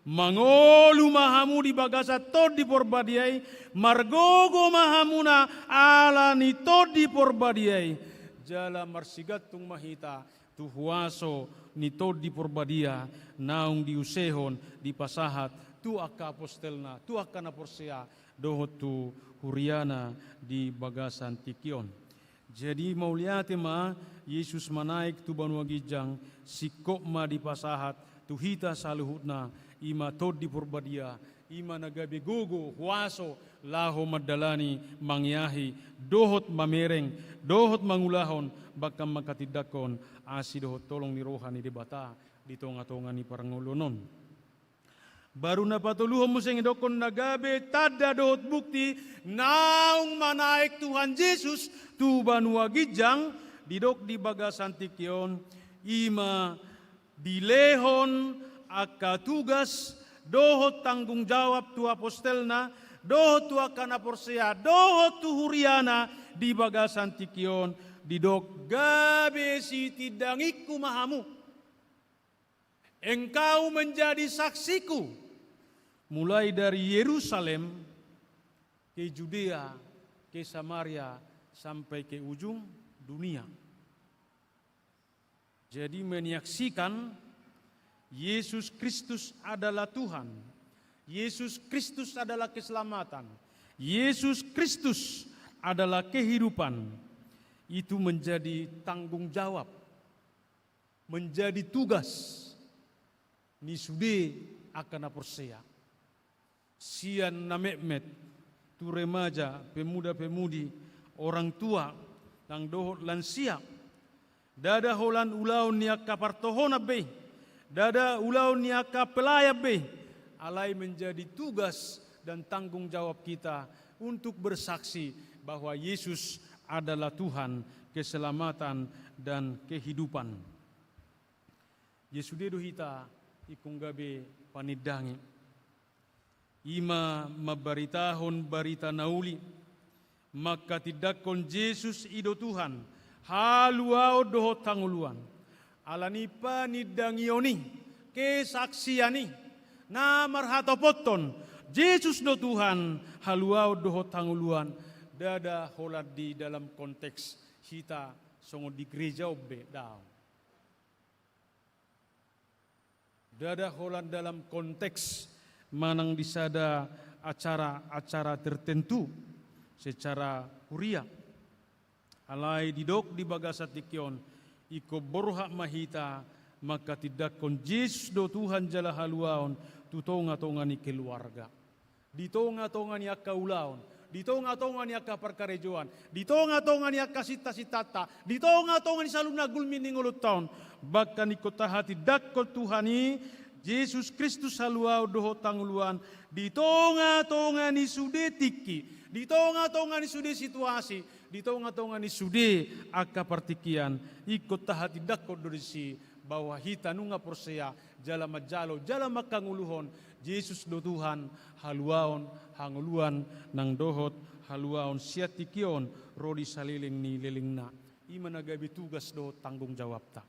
[SPEAKER 4] Mangolu mahamu di bagasat tod di Purbadiay. Margogo mahamuna alani tod di Purbadiay. Jala marsigatung mahita tuhuaso ni tod di Purbadia naung di usehon di pasahat tu aka apostelna tu aka naporsea dohot tu huriana di bagasan tikion. Jadi mauliate ma Yesus manaik tu banua gijang sikok ma di pasahat tu hita saluhutna ima tod di Purbadia ima nagabe gogo huaso laho madalani mangyahi dohot mamereng dohot mangulahon bakam makatidakon asi dohot tolong ni rohani debata di tonga-tonga ni parangulunon. Baru na patuluhan mo sing idokon nagabe tada dohot bukti naung manaik Tuhan Yesus tu banua gijang didok di bagasan tikion ima dilehon aka tugas dohot tanggung jawab tu apostelna dohot tu aka naporsea dohot tu huriana di bagasan tikion didok gabe si tidangiku mahamu engkau menjadi saksiku mulai dari Yerusalem ke Judea, ke Samaria, sampai ke ujung dunia. Jadi menyaksikan Yesus Kristus adalah Tuhan. Yesus Kristus adalah keselamatan. Yesus Kristus adalah kehidupan. Itu menjadi tanggung jawab. Menjadi tugas. Ni sude akan aporsea. Sian namemet, tu remaja, pemuda-pemudi, orang tua, nang dohot lansia, dada holan ulaun niaka partohona be, dada ulaun niaka pelaya be, alai menjadi tugas dan tanggung jawab kita untuk bersaksi bahwa Yesus adalah Tuhan, keselamatan dan kehidupan. Yesudedo hita ikunggabe panidangi. Ima mabaritahon barita nauli maka tidakon Yesus ido Tuhan haluao doho tanguluan alani panidangioni kesaksiani na marhatopoton Yesus do Tuhan haluao doho tanguluan dada holat di dalam konteks kita songo di gereja obe dao dada holat dalam konteks manang disada acara-acara tertentu secara huria. Alai didok di bagasat tikion iko borhak mahita maka tidak kon Yesus do Tuhan jala haluaon tu tonga-tonga ni keluarga. Di tonga-tonga ni akka ulaon, di tonga-tonga ni akka perkarejoan, di tonga-tonga ni akka sita-sitata, di tonga-tonga ni saluna gulmin ni ngulut taon. Bahkan iko tahati dakko Tuhani Yesus Kristus haluau doho tanguluan di tonga-tonga ni sude tiki, di tonga-tonga ni sude situasi, di tonga-tonga ni sude aka partikian ikut tahati dakot dorisi bahwa hita nunga porsea jala majalo jala makanguluhon Yesus do Tuhan haluaon hanguluan nang dohot haluaon siatikion rodi saliling ni lelingna ima nagabi tugas do tanggung jawab ta.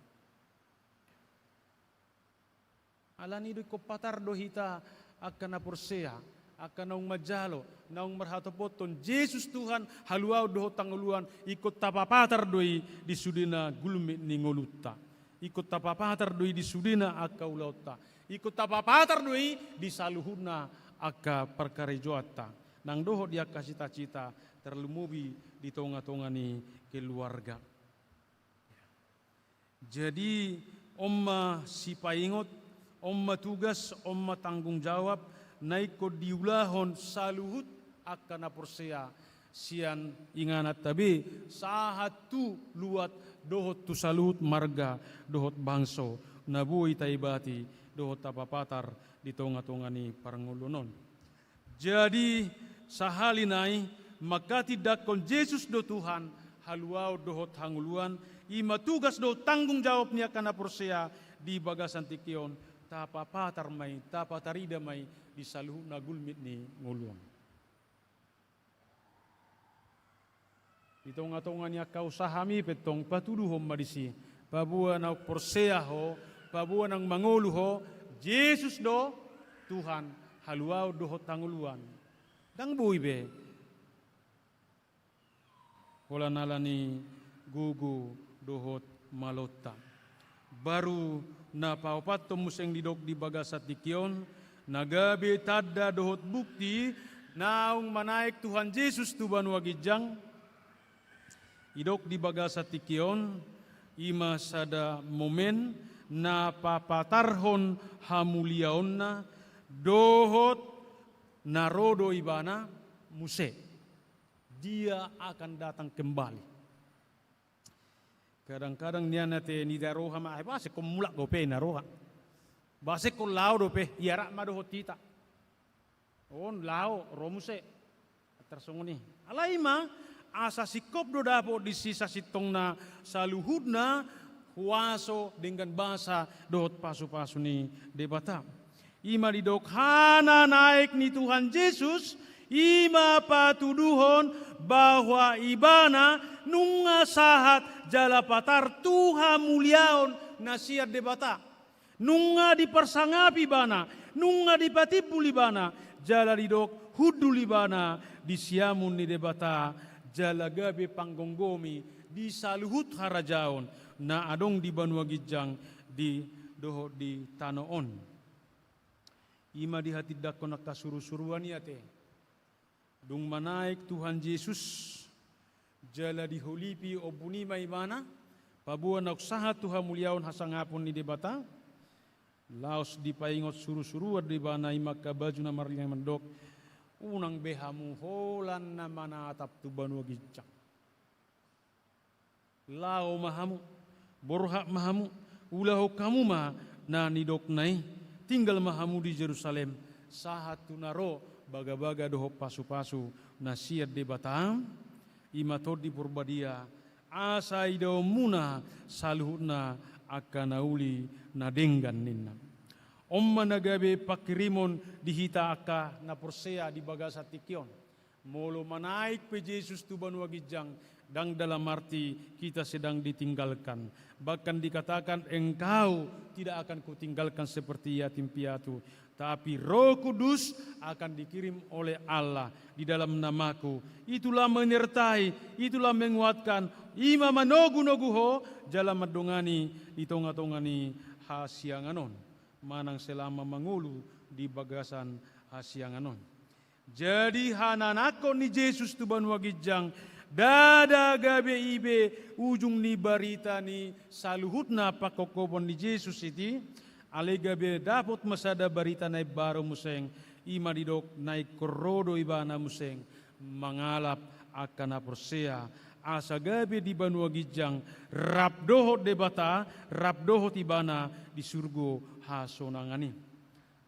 [SPEAKER 4] Alani do ko patar do hita akan naporsea akan naung majalo naung marhatopoton Yesus Tuhan haluau do tanguluan ikut tapapatar doi di sudina gulmi ni ngolutta ikut tapapatar doi di sudina akaulauta ikut tapapatar doi di saluhuna aka perkara joata. Nang doho dia kasih cita-cita terlumubi di tonga-tonga ni keluarga. Jadi omma si paingot, omma tugas, omma tanggung jawab naik ko diulahon saluhut akan aporsea sian inganat tabi sahatu luat dohot tu saluhut marga dohot bangso nabui taibati dohot tapapatar di tonga-tonga ni parangulunon. Jadi sahalinai maka tidak kon Yesus do Tuhan haluau dohot hanguluan ima tugas do tanggung jawabnya karena porsea di bagasan tikion tapapatar mai tapatarida mai di saluh nagulmit ni nguluan. Di tonga-tonga niya kausahami petong patuduhom madisi pabua na porsea ho pabua ng mangulu ho Yesus do Tuhan haluau dohot tanguluan dang buibe wala nalani gugu dohot malota baru na paupat museng didok di bagasat dikion nagabe tada dohot bukti naung manaik Tuhan Yesus tuban wagijang idok di bagasat tikion ima sada momen na papatarhon hamuliaonna dohot narodo ibana muse dia akan datang kembali. Kadang-kadang niya nate ni daroha ma ay base ko mulak go pe naroha base ko lao do pe yara ma dohot tita on lao romuse tersunguni alaima asa sikop do dapo di sisa sitong na saluhud na huaso dengan bahasa dohot pasu-pasu ni debata. Ima didok hana naik ni Tuhan Yesus, ima patuduhon bahwa ibana nunga sahat jala patar Tuhan muliaon nasiat debata. Nunga dipersangapi bana, nunga dipatipuli bana, jala didok huduli bana disiamun ni debata. Jala gabe panggonggomi di saluhut harajaon na adong di Banua Gijang di doho di Tanoon. Ima di hati dakon nakasuru-suruan yate. Dung manaik Tuhan Yesus jala di holipi obuni maimana pabuan naksaha Tuhan muliaon hasangapon ni debata. Laos di paingot suru-suruan di bana ima kabaju na marliang mendok. Unang behamu holan na manatap tu Banua Gijang. Lao mahamu, borhak mahamu, ulaho kamu ma na nidok nai, tinggal mahamu di Jerusalem. Sahat tu naro baga-baga doho pasu-pasu nasiat de batam, imatod di purbadia, asai do muna saluhna akan nauli na denggan ninna. Omma nagabe pakirimon dihita aka na porsea di bagasa tikion. Molo manaik pe Yesus tu Banua Gijang dang dalam arti kita sedang ditinggalkan. Bahkan dikatakan engkau tidak akan kutinggalkan seperti yatim piatu. Tapi Roh Kudus akan dikirim oleh Allah di dalam namaku. Itulah menyertai, itulah menguatkan. Ima manogu-nogu ho jala madongani di tonga-tongani hasianganon. Manang selama mangulu di bagasan hasianganon. Jadi hananako ni Yesus tu Banua Gijang dada gabe ibe ujung ni barita ni saluhutna pakokobon ni Yesus iti ale gabe dapot masada barita na baro museng ima didok naik korodo ibana museng mangalap akan aporsea asa gabe di Banua Gijang rabdoho debata rabdoho tibana di surgo hasonangani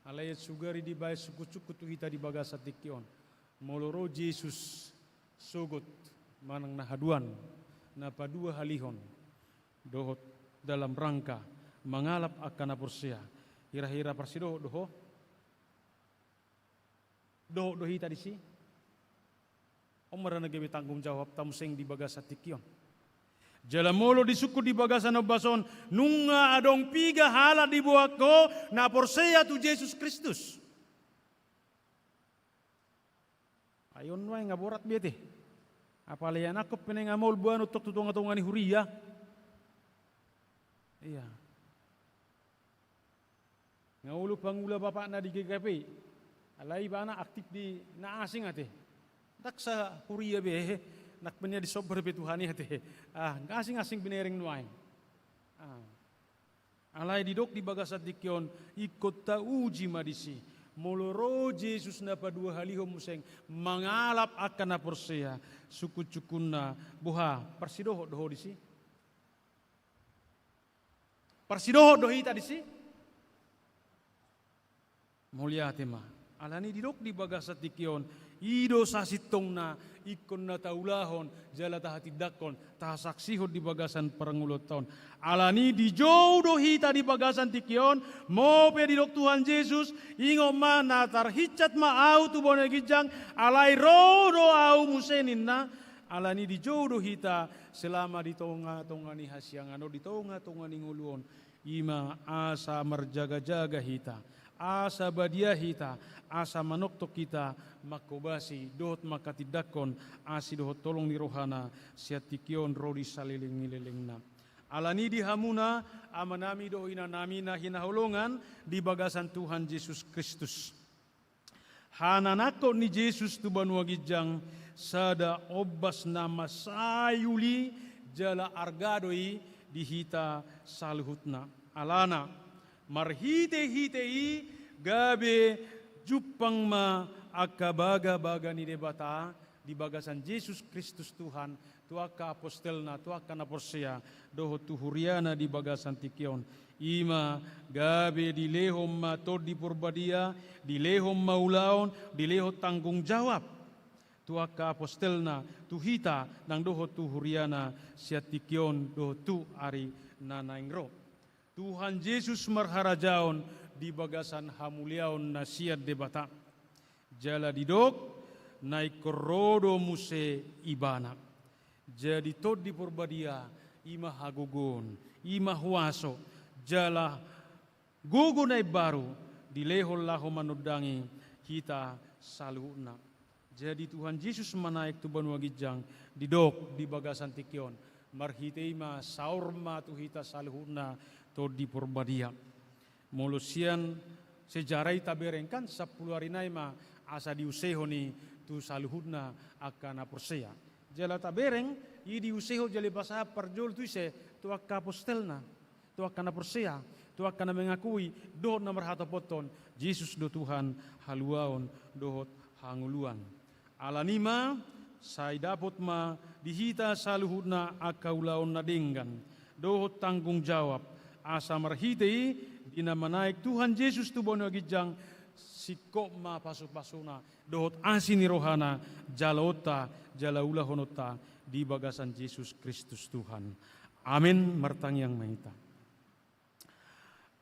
[SPEAKER 4] alayat sugari di bay suku-suku tu hita di bagasa tikion moloro Yesus sugut manang nahaduan na padua halihon dohot dalam rangka mangalap akan aporsea hira-hira parsido doho hita di si omara nagabe tanggung jawab tamuseng di bagasa tikion jalamolo di suku di bagasan obason nunga adong piga hala di buako na porsea tu Yesus Kristus. Ayon wae ngaborat bete. Apalaya nakop penengamol buan utok tutunga-tunga ni huria. Iya. Ngaulu pangula bapak na di GKP. Alay ba na aktif di naasing ate. Tak sa Korea be, nakpanya di sober be Tuhani ate. Ngasing-asing binering nuay. Alay didok di bagasat dikyon, ikot ta uji madisi. Moloro Jesus na padua haliho museng, mangalap akan na porseya, suku cukun na buha. Parsidoho doho disi. Parsidoho dohi tadi si. Mulia tema. Alani didok di bagasat dikyon, ido sasitong na ikon na taulahon, jala tahati dakon, tahasaksihod di bagasan perangulot tahun. Alani di jodohi tadi bagasan tikion, mo pe didok Tuhan Yesus, ingo mana tarhicat ma au tu bona gijang, alai rodo au musenin na, alani di jodohi ta selama di tonga ni hasiangan, di tonga ni nguluon, ima asa merjaga-jaga hita. Asa badia hita, asa manoktok kita, makobasi, dohot makatidakon, asi dohot tolong ni rohana, siatikion rodi saliling-ngililingna. Alani di hamuna, amanami doina nami na hinaholongan, di bagasan Tuhan Yesus Kristus. Hananako ni Yesus tu banua gijang, sada obas nama sayuli, jala argadoi, di hita saluhutna. Alana, marhite-hitei gabe jupang ma akabaga-baga ni debata di bagasan Yesus Kristus Tuhan tuaka apostelna tuaka naporsia doho tuhuriana di bagasan tikion ima gabe di lehom ma tod di purbadia di lehom maulaon di leho tanggung jawab tuaka apostelna tuhita nang doho tuhuriana siatikion doho tu ari nanaingro. Tuhan Yesus marharajaon di bagasan hamuliaon nasiat debata. Jala didok naik korodo muse ibana. Jadi tod di purbadia ima hagugun, ima huaso. Jala gugu naik baru di lehol laho manudangi kita saluna. Jadi Tuhan Yesus manaik tu banua gijang didok di bagasan tikion. Marhitei ma saurma tuhita saluna to di purbadia. Molusian sejarai taberengkan 10 hari naima asa diuseho ni tu saluhudna akan aporsea. Jala tabereng i diuseho jale basa parjol tu ise tu apostelna tu akan aporsea tu akan mengakui dohot nomor hatapoton Yesus do Tuhan haluaon dohot hanguluan. Alanima sai dapot ma dihita saluhudna akaulaon nadenggan dohot tanggung jawab. Asa marhitei dina manaik Tuhan Yesus tu bono gijang sikok ma pasuk-pasuna dohot asini rohana jalota jalaula honota di bagasan Yesus Kristus Tuhan. Amin martang yang mahita.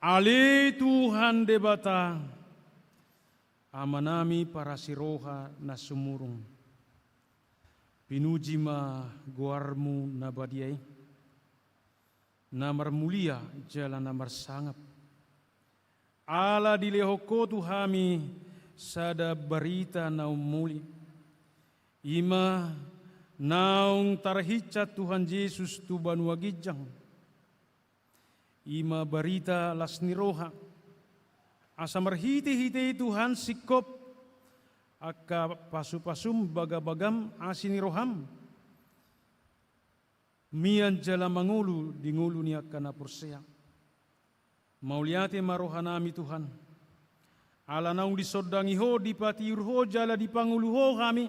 [SPEAKER 4] Ale Tuhan debata amanami para siroha na sumurung pinuji ma guarmu na badiai. Namar mulia jala namar sangap. Ala dilehoko tuhami sada berita naum muli. Ima naung tarhicat Tuhan Yesus tu banua gijang. Ima berita lasni roha. Asa marhite-hite Tuhan sikop aka pasu-pasum bagabagam asini roham. Mian jala mangulu di ngulu ni akan aporsea. Mauliate marohanami Tuhan. Ala naung disodangi ho dipatiur ho jala dipangulu ho kami.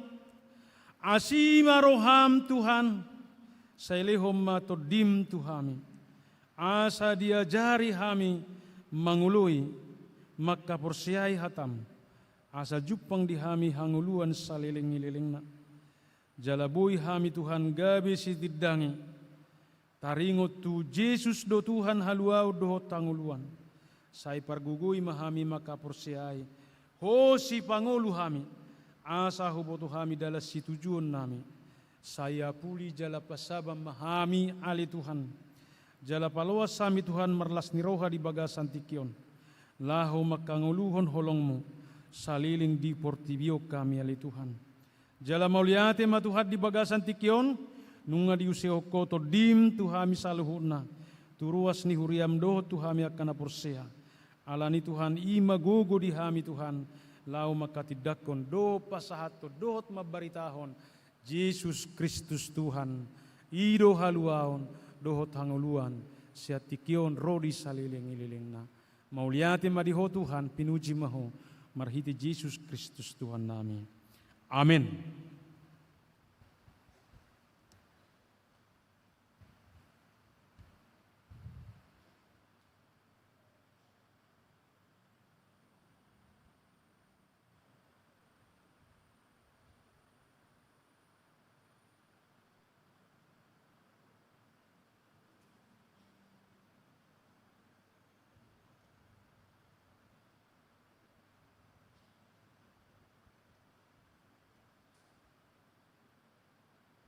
[SPEAKER 4] Asima roham Tuhan. Sailehom matodim Tuhami. Asa diajari kami mangului maka porsiai hatam. Asa jupang dihami hanguluan saliling-ililingna. Jalabui hami Tuhan gabe sitidangi. Taringot tu Yesus do Tuhan haluau do tanguluan. Sai pargugui mahami maka porsiai. Ho si pangulu hami. Asa hubotu hami dalam si tujuan nami. Saya puli jala pasabam mahami ali Tuhan. Jala paloas sami Tuhan merlas niroha di bagasan tikion. Lahu makanguluhon holongmu. Saliling di portibio kami ali Tuhan. Jala mauliate matuhat di bagasan tikion. Nunga diuseo koto dim Tuhami saluhuna. Turuas ni huriam doh Tuhami akan aporsea. Alani Tuhan ima gogo di hami Tuhan, lau makatidakon do pasahato dohot mabaritahon, Yesus Kristus Tuhan, ido haluaon dohot hanguluan, siatikion rodi saliling-ililingna. Mauliati madiho Tuhan, pinuji maho, marhiti Yesus Kristus Tuhan nami. Amin.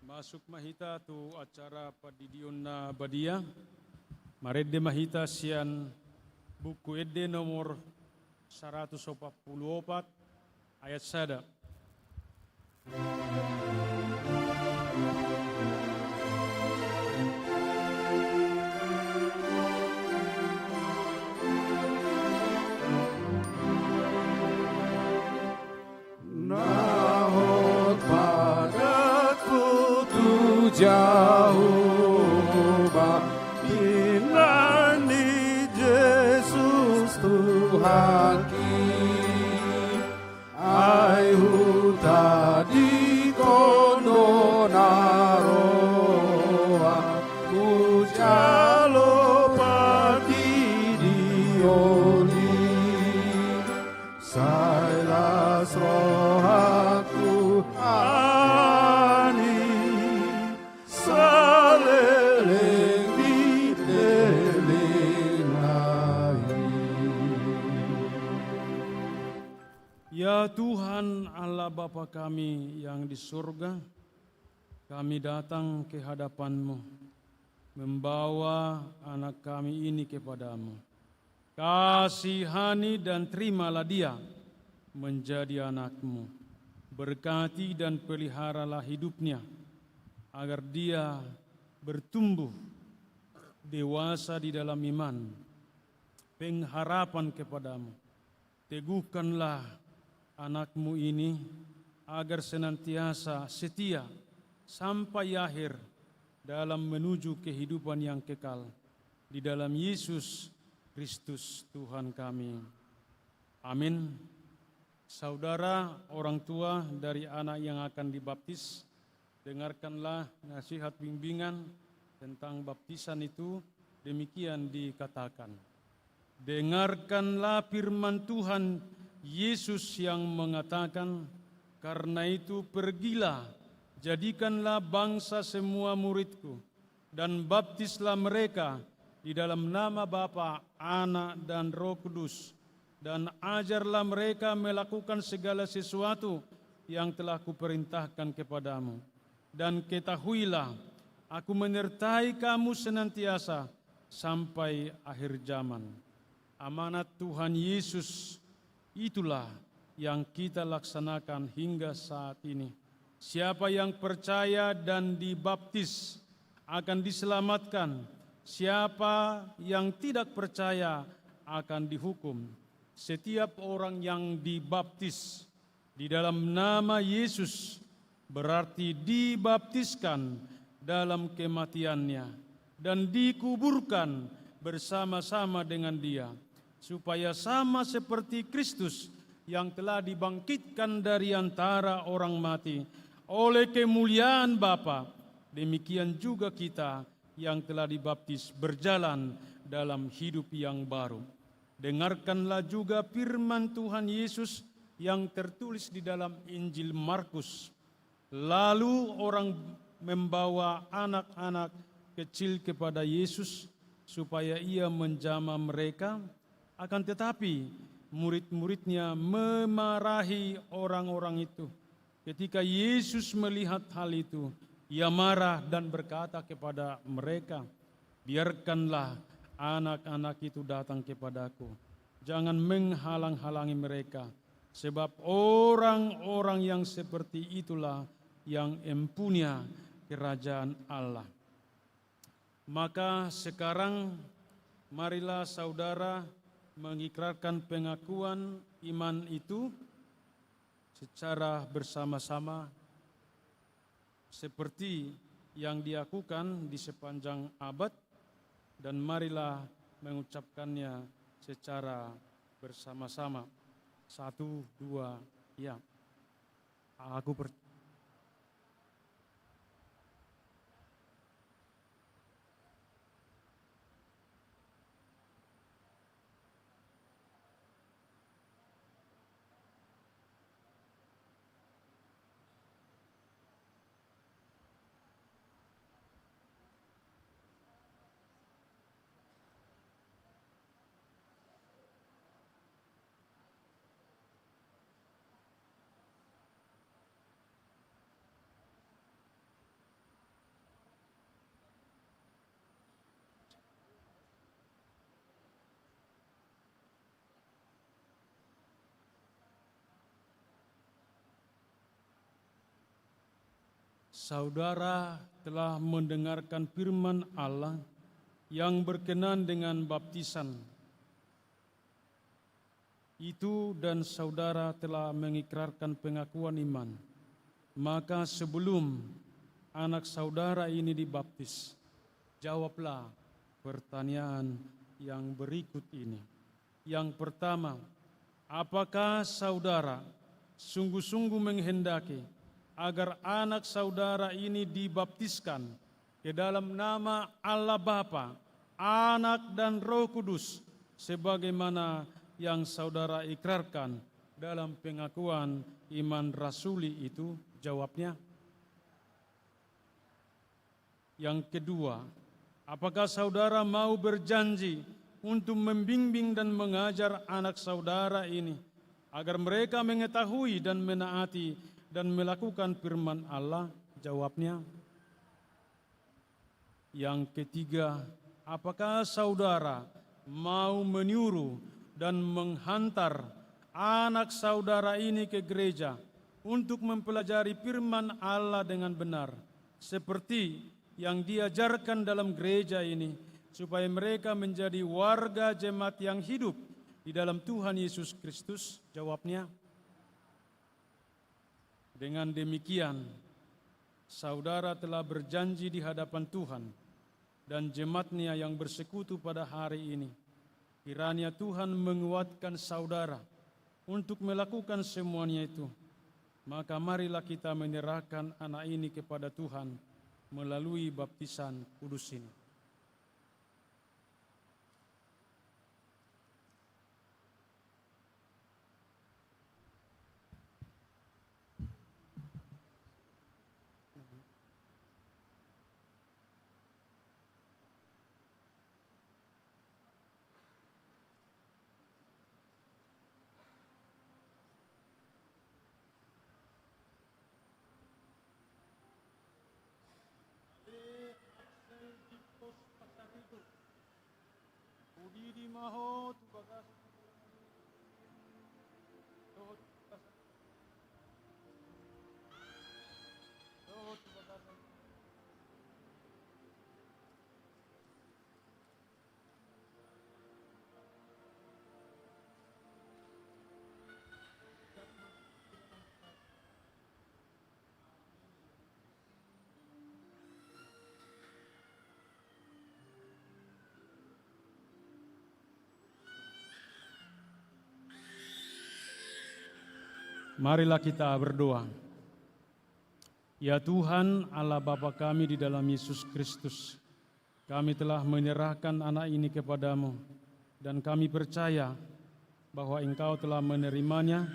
[SPEAKER 4] Masuk mahita tu acara padidion na badia. Marede mahita sian buku ede nomor 144 ayat sada.
[SPEAKER 2] Nahot padaku tu jauh pinani Yesus Tuhan ki ai tadi kono naroa ku jalo padi dioni sailas rohaku ani saleleng di lelengai.
[SPEAKER 4] Ya Tuhan Allah Bapa kami yang di surga, kami datang ke hadapan-Mu, membawa anak kami ini kepadamu. Kasihani dan terimalah dia menjadi anak-Mu. Berkati dan peliharalah hidupnya, agar dia bertumbuh dewasa di dalam iman, pengharapan kepadamu. Teguhkanlah anak-Mu ini, agar senantiasa setia sampai akhir dalam menuju kehidupan yang kekal. Di dalam Yesus Kristus Tuhan kami. Amin. Saudara orang tua dari anak yang akan dibaptis, dengarkanlah nasihat bimbingan tentang baptisan itu. Demikian dikatakan. Dengarkanlah firman Tuhan Yesus yang mengatakan, karena itu pergilah, jadikanlah bangsa semua muridku, dan baptislah mereka di dalam nama Bapa, Anak, dan Roh Kudus, dan ajarlah mereka melakukan segala sesuatu yang telah kuperintahkan kepadamu. Dan ketahuilah, aku menyertai kamu senantiasa sampai akhir zaman. Amanat Tuhan Yesus itulah yang kita laksanakan hingga saat ini. Siapa yang percaya dan dibaptis akan diselamatkan. Siapa yang tidak percaya akan dihukum. Setiap orang yang dibaptis di dalam nama Yesus berarti dibaptiskan dalam kematiannya dan dikuburkan bersama-sama dengan dia, supaya sama seperti Kristus yang telah dibangkitkan dari antara orang mati oleh kemuliaan Bapa, demikian juga kita yang telah dibaptis berjalan dalam hidup yang baru. Dengarkanlah juga firman Tuhan Yesus yang tertulis di dalam Injil Markus. Lalu orang membawa anak-anak kecil kepada Yesus supaya ia menjamah mereka, akan tetapi murid-muridnya memarahi orang-orang itu. Ketika Yesus melihat hal itu, ia marah dan berkata kepada mereka, biarkanlah anak-anak itu datang kepadaku. Jangan menghalang-halangi mereka, sebab orang-orang yang seperti itulah yang empunya kerajaan Allah. Maka sekarang marilah saudara mengikrarkan pengakuan iman itu secara bersama-sama seperti yang dilakukan di sepanjang abad, dan marilah mengucapkannya secara bersama-sama. 1, 2, ya. Aku percaya. Saudara telah mendengarkan firman Allah yang berkenan dengan baptisan itu, dan saudara telah mengikrarkan pengakuan iman. Maka sebelum anak saudara ini dibaptis, jawablah pertanyaan yang berikut ini. Yang pertama, apakah saudara sungguh-sungguh menghendaki agar anak saudara ini dibaptiskan ke dalam nama Allah Bapa, Anak dan Roh Kudus, sebagaimana yang saudara ikrarkan dalam pengakuan iman rasuli itu? Jawabnya. Yang kedua, apakah saudara mau berjanji untuk membimbing dan mengajar anak saudara ini agar mereka mengetahui dan menaati dan melakukan firman Allah? Jawabnya. Yang ketiga, apakah saudara mau menyuruh dan menghantar anak saudara ini ke gereja untuk mempelajari firman Allah dengan benar, seperti yang diajarkan dalam gereja ini, supaya mereka menjadi warga jemaat yang hidup di dalam Tuhan Yesus Kristus? Jawabnya. Dengan demikian, saudara telah berjanji di hadapan Tuhan dan jemaatnya yang bersekutu pada hari ini. Kiranya Tuhan menguatkan saudara untuk melakukan semuanya itu. Maka marilah kita menyerahkan anak ini kepada Tuhan melalui baptisan kudus ini. Udidi maho tu bagas. Marilah kita berdoa. Ya Tuhan, Allah Bapa kami di dalam Yesus Kristus, kami telah menyerahkan anak ini kepadamu, dan kami percaya bahwa Engkau telah menerimanya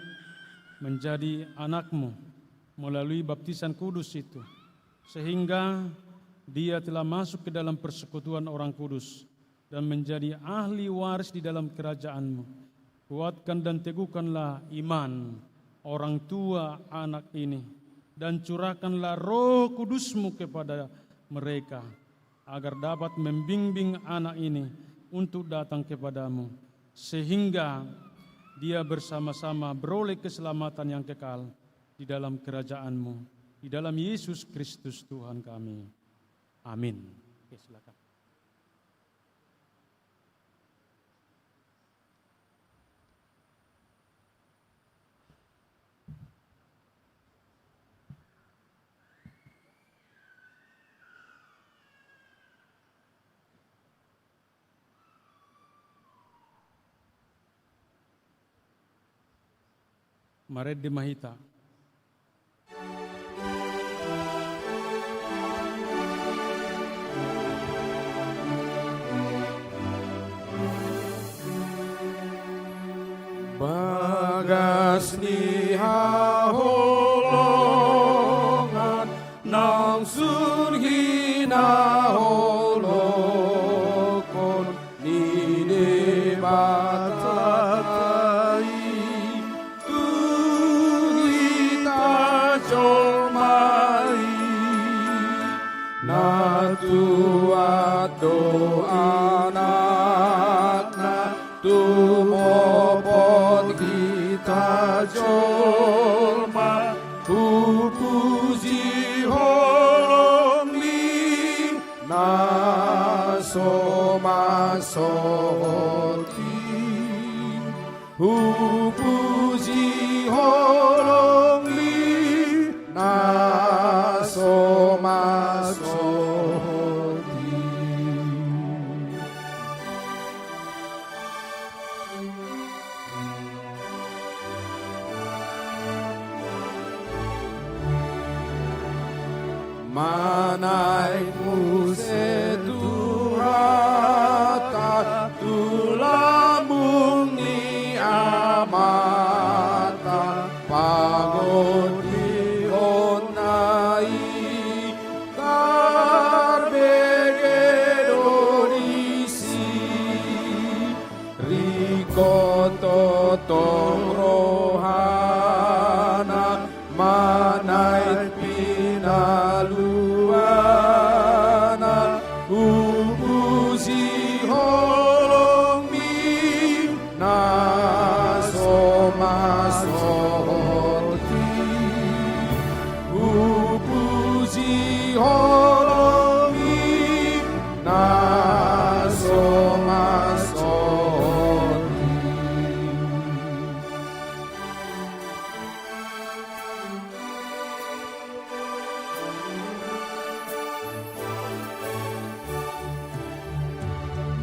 [SPEAKER 4] menjadi anakmu melalui baptisan kudus itu, sehingga dia telah masuk ke dalam persekutuan orang kudus dan menjadi ahli waris di dalam kerajaan-Mu. Kuatkan dan teguhkanlah iman orang tua anak ini, dan curahkanlah Roh Kudus-Mu kepada mereka, agar dapat membimbing anak ini untuk datang kepadamu, sehingga dia bersama-sama beroleh keselamatan yang kekal di dalam kerajaan-Mu, di dalam Yesus Kristus Tuhan kami. Amin. Oke, silakan. Maret de Mahita.
[SPEAKER 2] Bagas ni haholongan nang sun hinaholokon ni debatatai tuhita jomai natua doa-anak tumopot kita jolma puji holongi naso masoti puji holongi naso masoti. Manai muse tuhata tulambung ni amata pagodi onai karbegedorisi rikoto tong rohana manai pinaluana ubusi holongi naso masoti ubusi holongi naso masoti.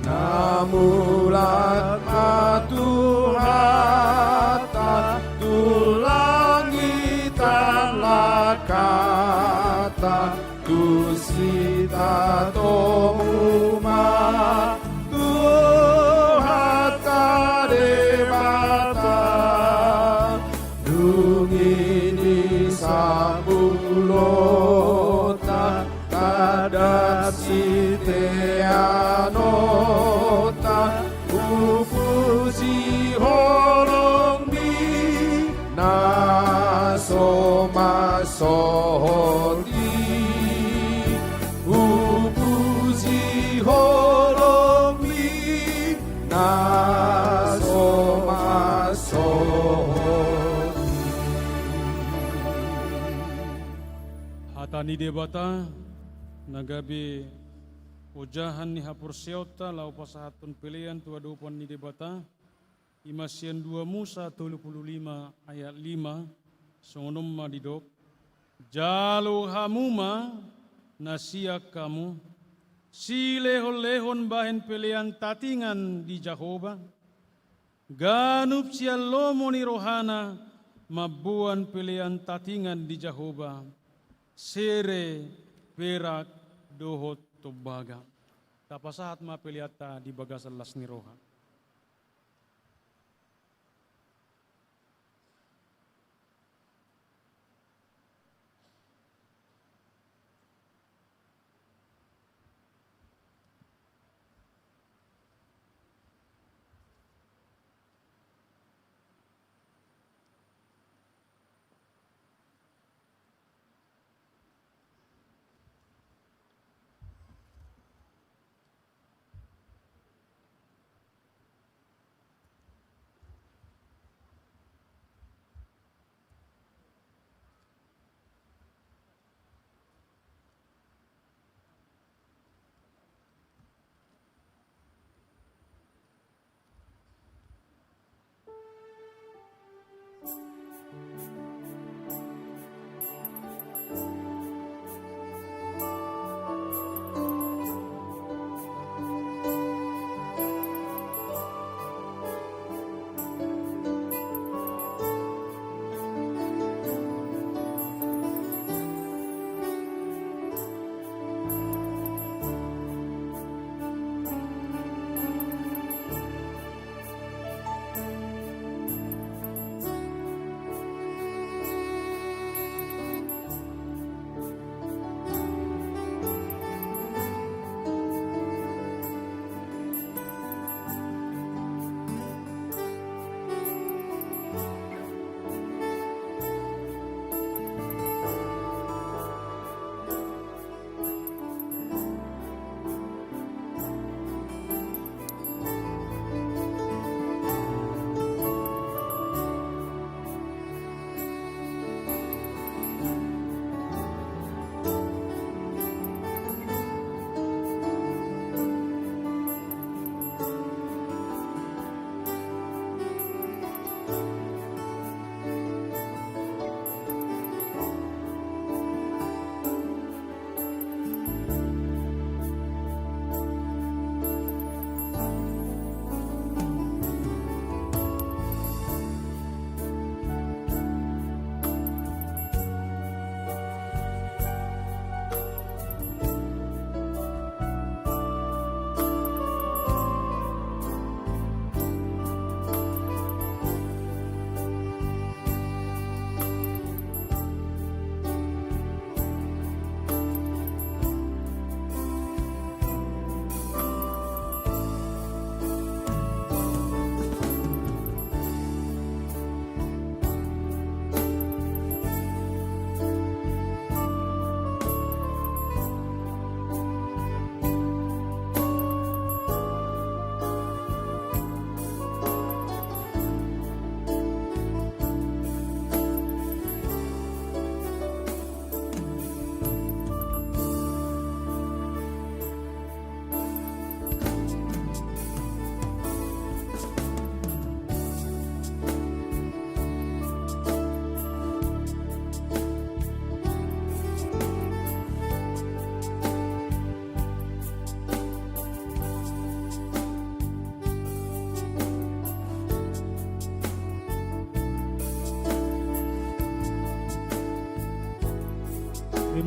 [SPEAKER 2] Namulat matuhata tulangitan lakata tusita tomuma tuhata debata dungini sabulota kadap siteanota upusi holongi naso masoti upusi holongi naso masoti.
[SPEAKER 4] Hatani debata nagabi ujahan ni hapur seota lau pasahatun pilihan tua dupan ni debata imasian 2 Musa 35 ayat 5 songonom madidok jalo hamuma nasiak kamu si lehon-lehon bahen pilihan tatingan di Jahoba ganup sial lomo ni rohana mabuan pilihan tatingan di Jahoba sere perak dohot tobaga tapasahat mapiliata di bagasan las ni roha.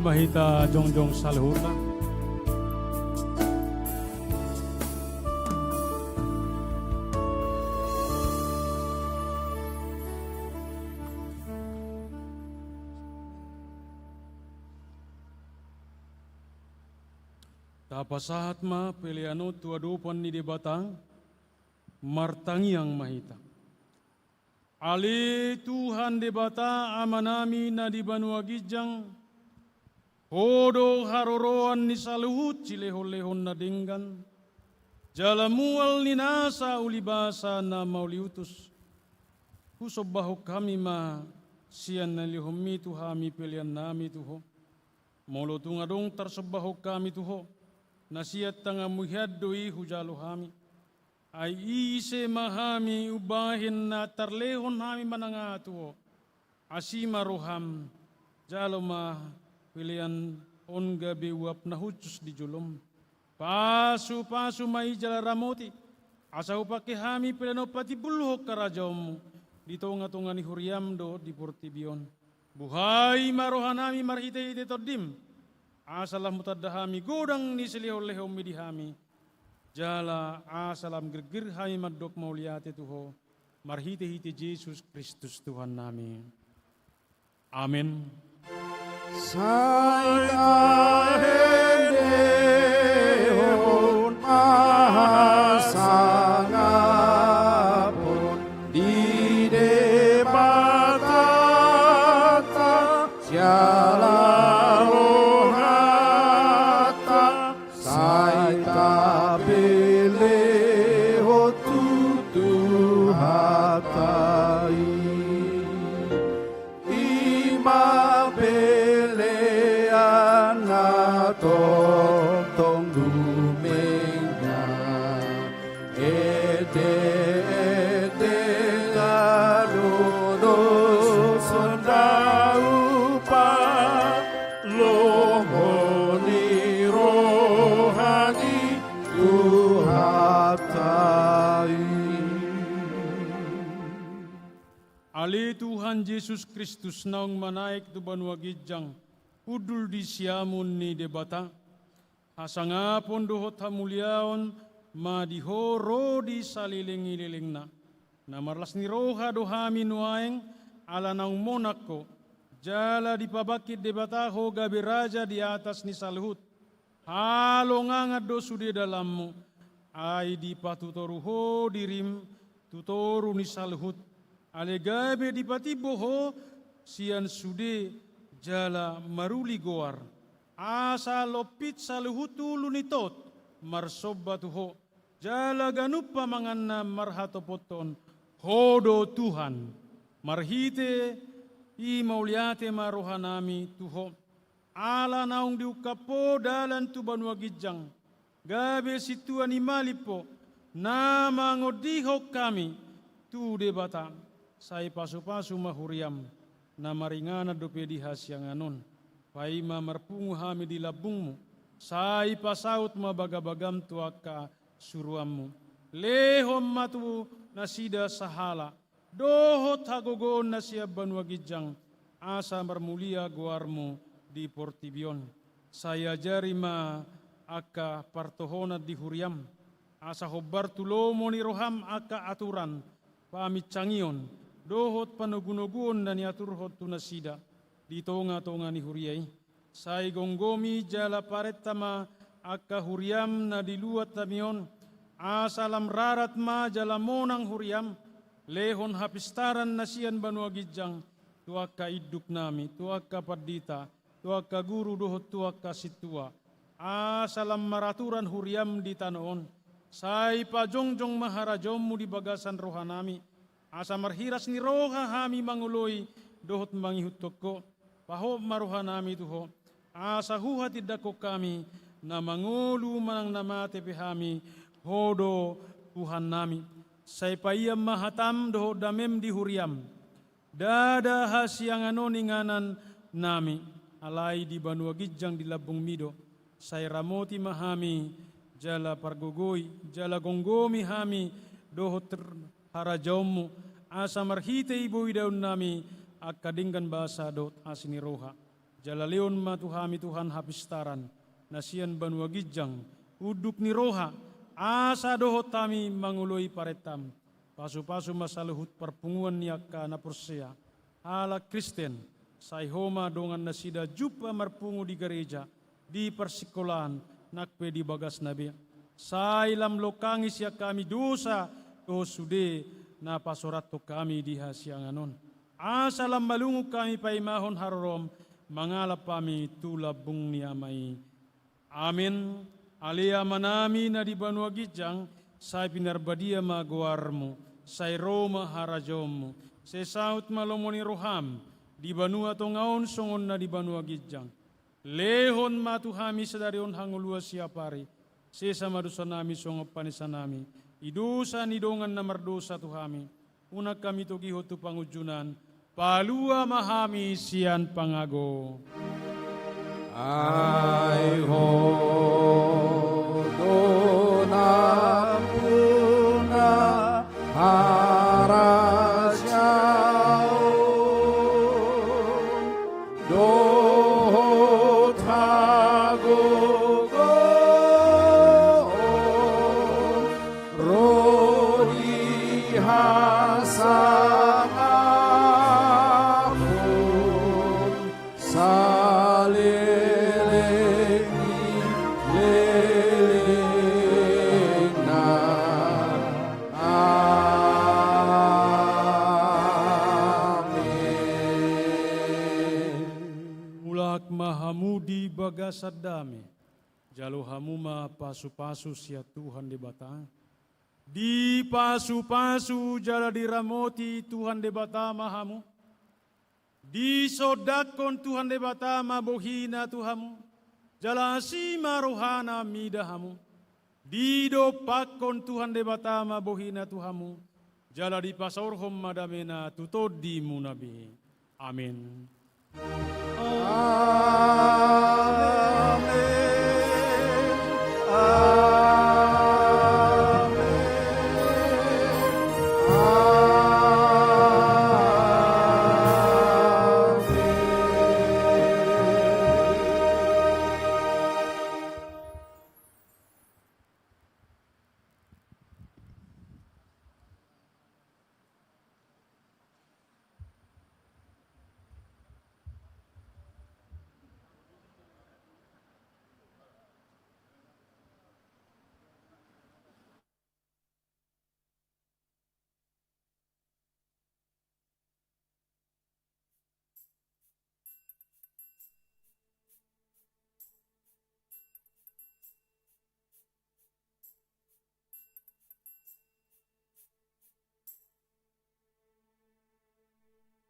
[SPEAKER 4] mahita jongjong salhuta. Tapasahat ma piliano tuadupan ni debatang martangiang mahita. Ali Tuhan debata amanami na di Banua Gijang, hodo haroroan ni saluhut cilehon-lehon na dinggan, jalamual ni nasa ulibasa na mauliutus. Kusobahok kami ma siyan na lihomi tuhami pilihan nami tuho. Molo tungadong tarsabahok kami tuho, nasiat tanga muhyad doi hujalo hami. Ay ise mahami ubahin na tarlehon hami manangatuo. Asima roham, jalo ma pilihan on gabi uap na hujus di julom. Pasu mai jala ramoti, asa upake hami pilihan pati bulhok karajom. Dito nga ni huriam do di portibion. Buhay marohanami marhite-hite todim. Asalah mutadahami godang ni silihol-lehom midihami. Jala asalam gergir hai madok mauliate tuho marhite-hite Yesus Kristus Tuhan nami. Amin.
[SPEAKER 2] Saitahendehon mahasangapun di debatata siala rohata saita beleho tutuhatai ima belean tong dumenya ete gadodo sondaupa lohoni rohani tuhatai.
[SPEAKER 4] Ali Tuhan Yesus Kristus naung manaik tu Banua Gijang, udul di siamun ni debata, asangapon dohot hamuliaon, madihoro di saliling-ililing na marlas ni roha dohami nuaeng, ala naung monako, jala di pabakit debata ho gabi raja di atas ni salhut, halo ngangat do sude dalammu, ai di patutoru ho dirim, tutoru ni salhut, ale gabe di patiboho sian sude jala maruli goar. Asa lopit saluhutu lunitot marsobatuho jala ganupa manganna marhatopoton hodo Tuhan. Marhite i mauliate marohanami tuho. Ala naung diukapo dalan tu Banua Gijang. Gabe situan imalipo nama ngodihok kami tu debata. Sai pasu-pasu mahuriam na maringana dope di hasyanganon. Paima marpungu hami di labungmu. Sai pasaut mabagabagam tuaka suruammu. Lehom matu nasida sahala. Dohot hagogon nasia Banua Gijang. Asa marmulia guarmu di portibion. Saya jarima aka partohona di huriam. Asa hobar tulomo ni roham aka aturan. Pamit cangion. Dohot panugunugun dan yatur hot tunasida di tonga-tonga ni huriai. Sai gonggomi jala paretama akka huriam na diluat tamion. Asalam rarat ma jala monang huriam. Lehon hapistaran nasian Banua Gijang. Tuaka iduk nami, tuaka padita, tuaka guru dohot tuaka situa. Asalam maraturan huriam di tanoon. Sai pajongjong maharajommu di bagasan rohanami. Asa marhiras ni roha hami manguloi dohot mangihut toko paho marohanami tuho. Asa huha tidako kami na mangulu manang namate pehami hodo Tuhan nami. Sai paiyam mahatam dohot damem di huriam. Dada hasyanganon inganan nami alai di Banua Gijang di Labung Mido. Sai ramoti mahami jala pargogoi jala gonggomi hami dohot harajommu asa marhite ibu daun nami akadingkan bahasa dot asini roha Jalalion matuhami Tuhan hapistaran, nasian banua gijang, uduk ni roha, asa dohot tami mangului paretam, pasu-pasu masaluhut perpunguan niaka na persea, ala Kristen, saihoma dongan nasida jupa marpungu di gereja, di persikolahan, nakpe di bagas nabi. Sailam lokangi siya kami dosa, to sude na pasorat to kami di hasianganon. Asalam malungu kami paimahon harorom, mangalap kami tulabung niamay. Amin. Alia manami na di banua gijang, say pinarbadia maguarmo, say Roma harajomo, say saut malomoni roham, di banua tongaon songon na di banua gijang. Lehon matuhami sadarion hangulua siapari, sesa madusa nami songo panisa nami, idusa nidongan na mardosa tuhami, una kami togiho tu pangujunan, palua mahami sian pangago.
[SPEAKER 2] Ay ho dona puna harasyao dohot hagogo rodi hasamapun salilengi leleng na amin.
[SPEAKER 4] Mulak mahamudi bagasad dami, jalo hamuma pasu-pasu sia Tuhan di batang. Di pasu-pasu jala diramoti Tuhan de batama hamu. Di sodakon Tuhan de batama bohina Tuhamu. Jala asima rohana midahamu. Di dopakon Tuhan de batama bohina Tuhamu. Jala di pasorhom madamena tutod di munabi. Amin.
[SPEAKER 2] Amin.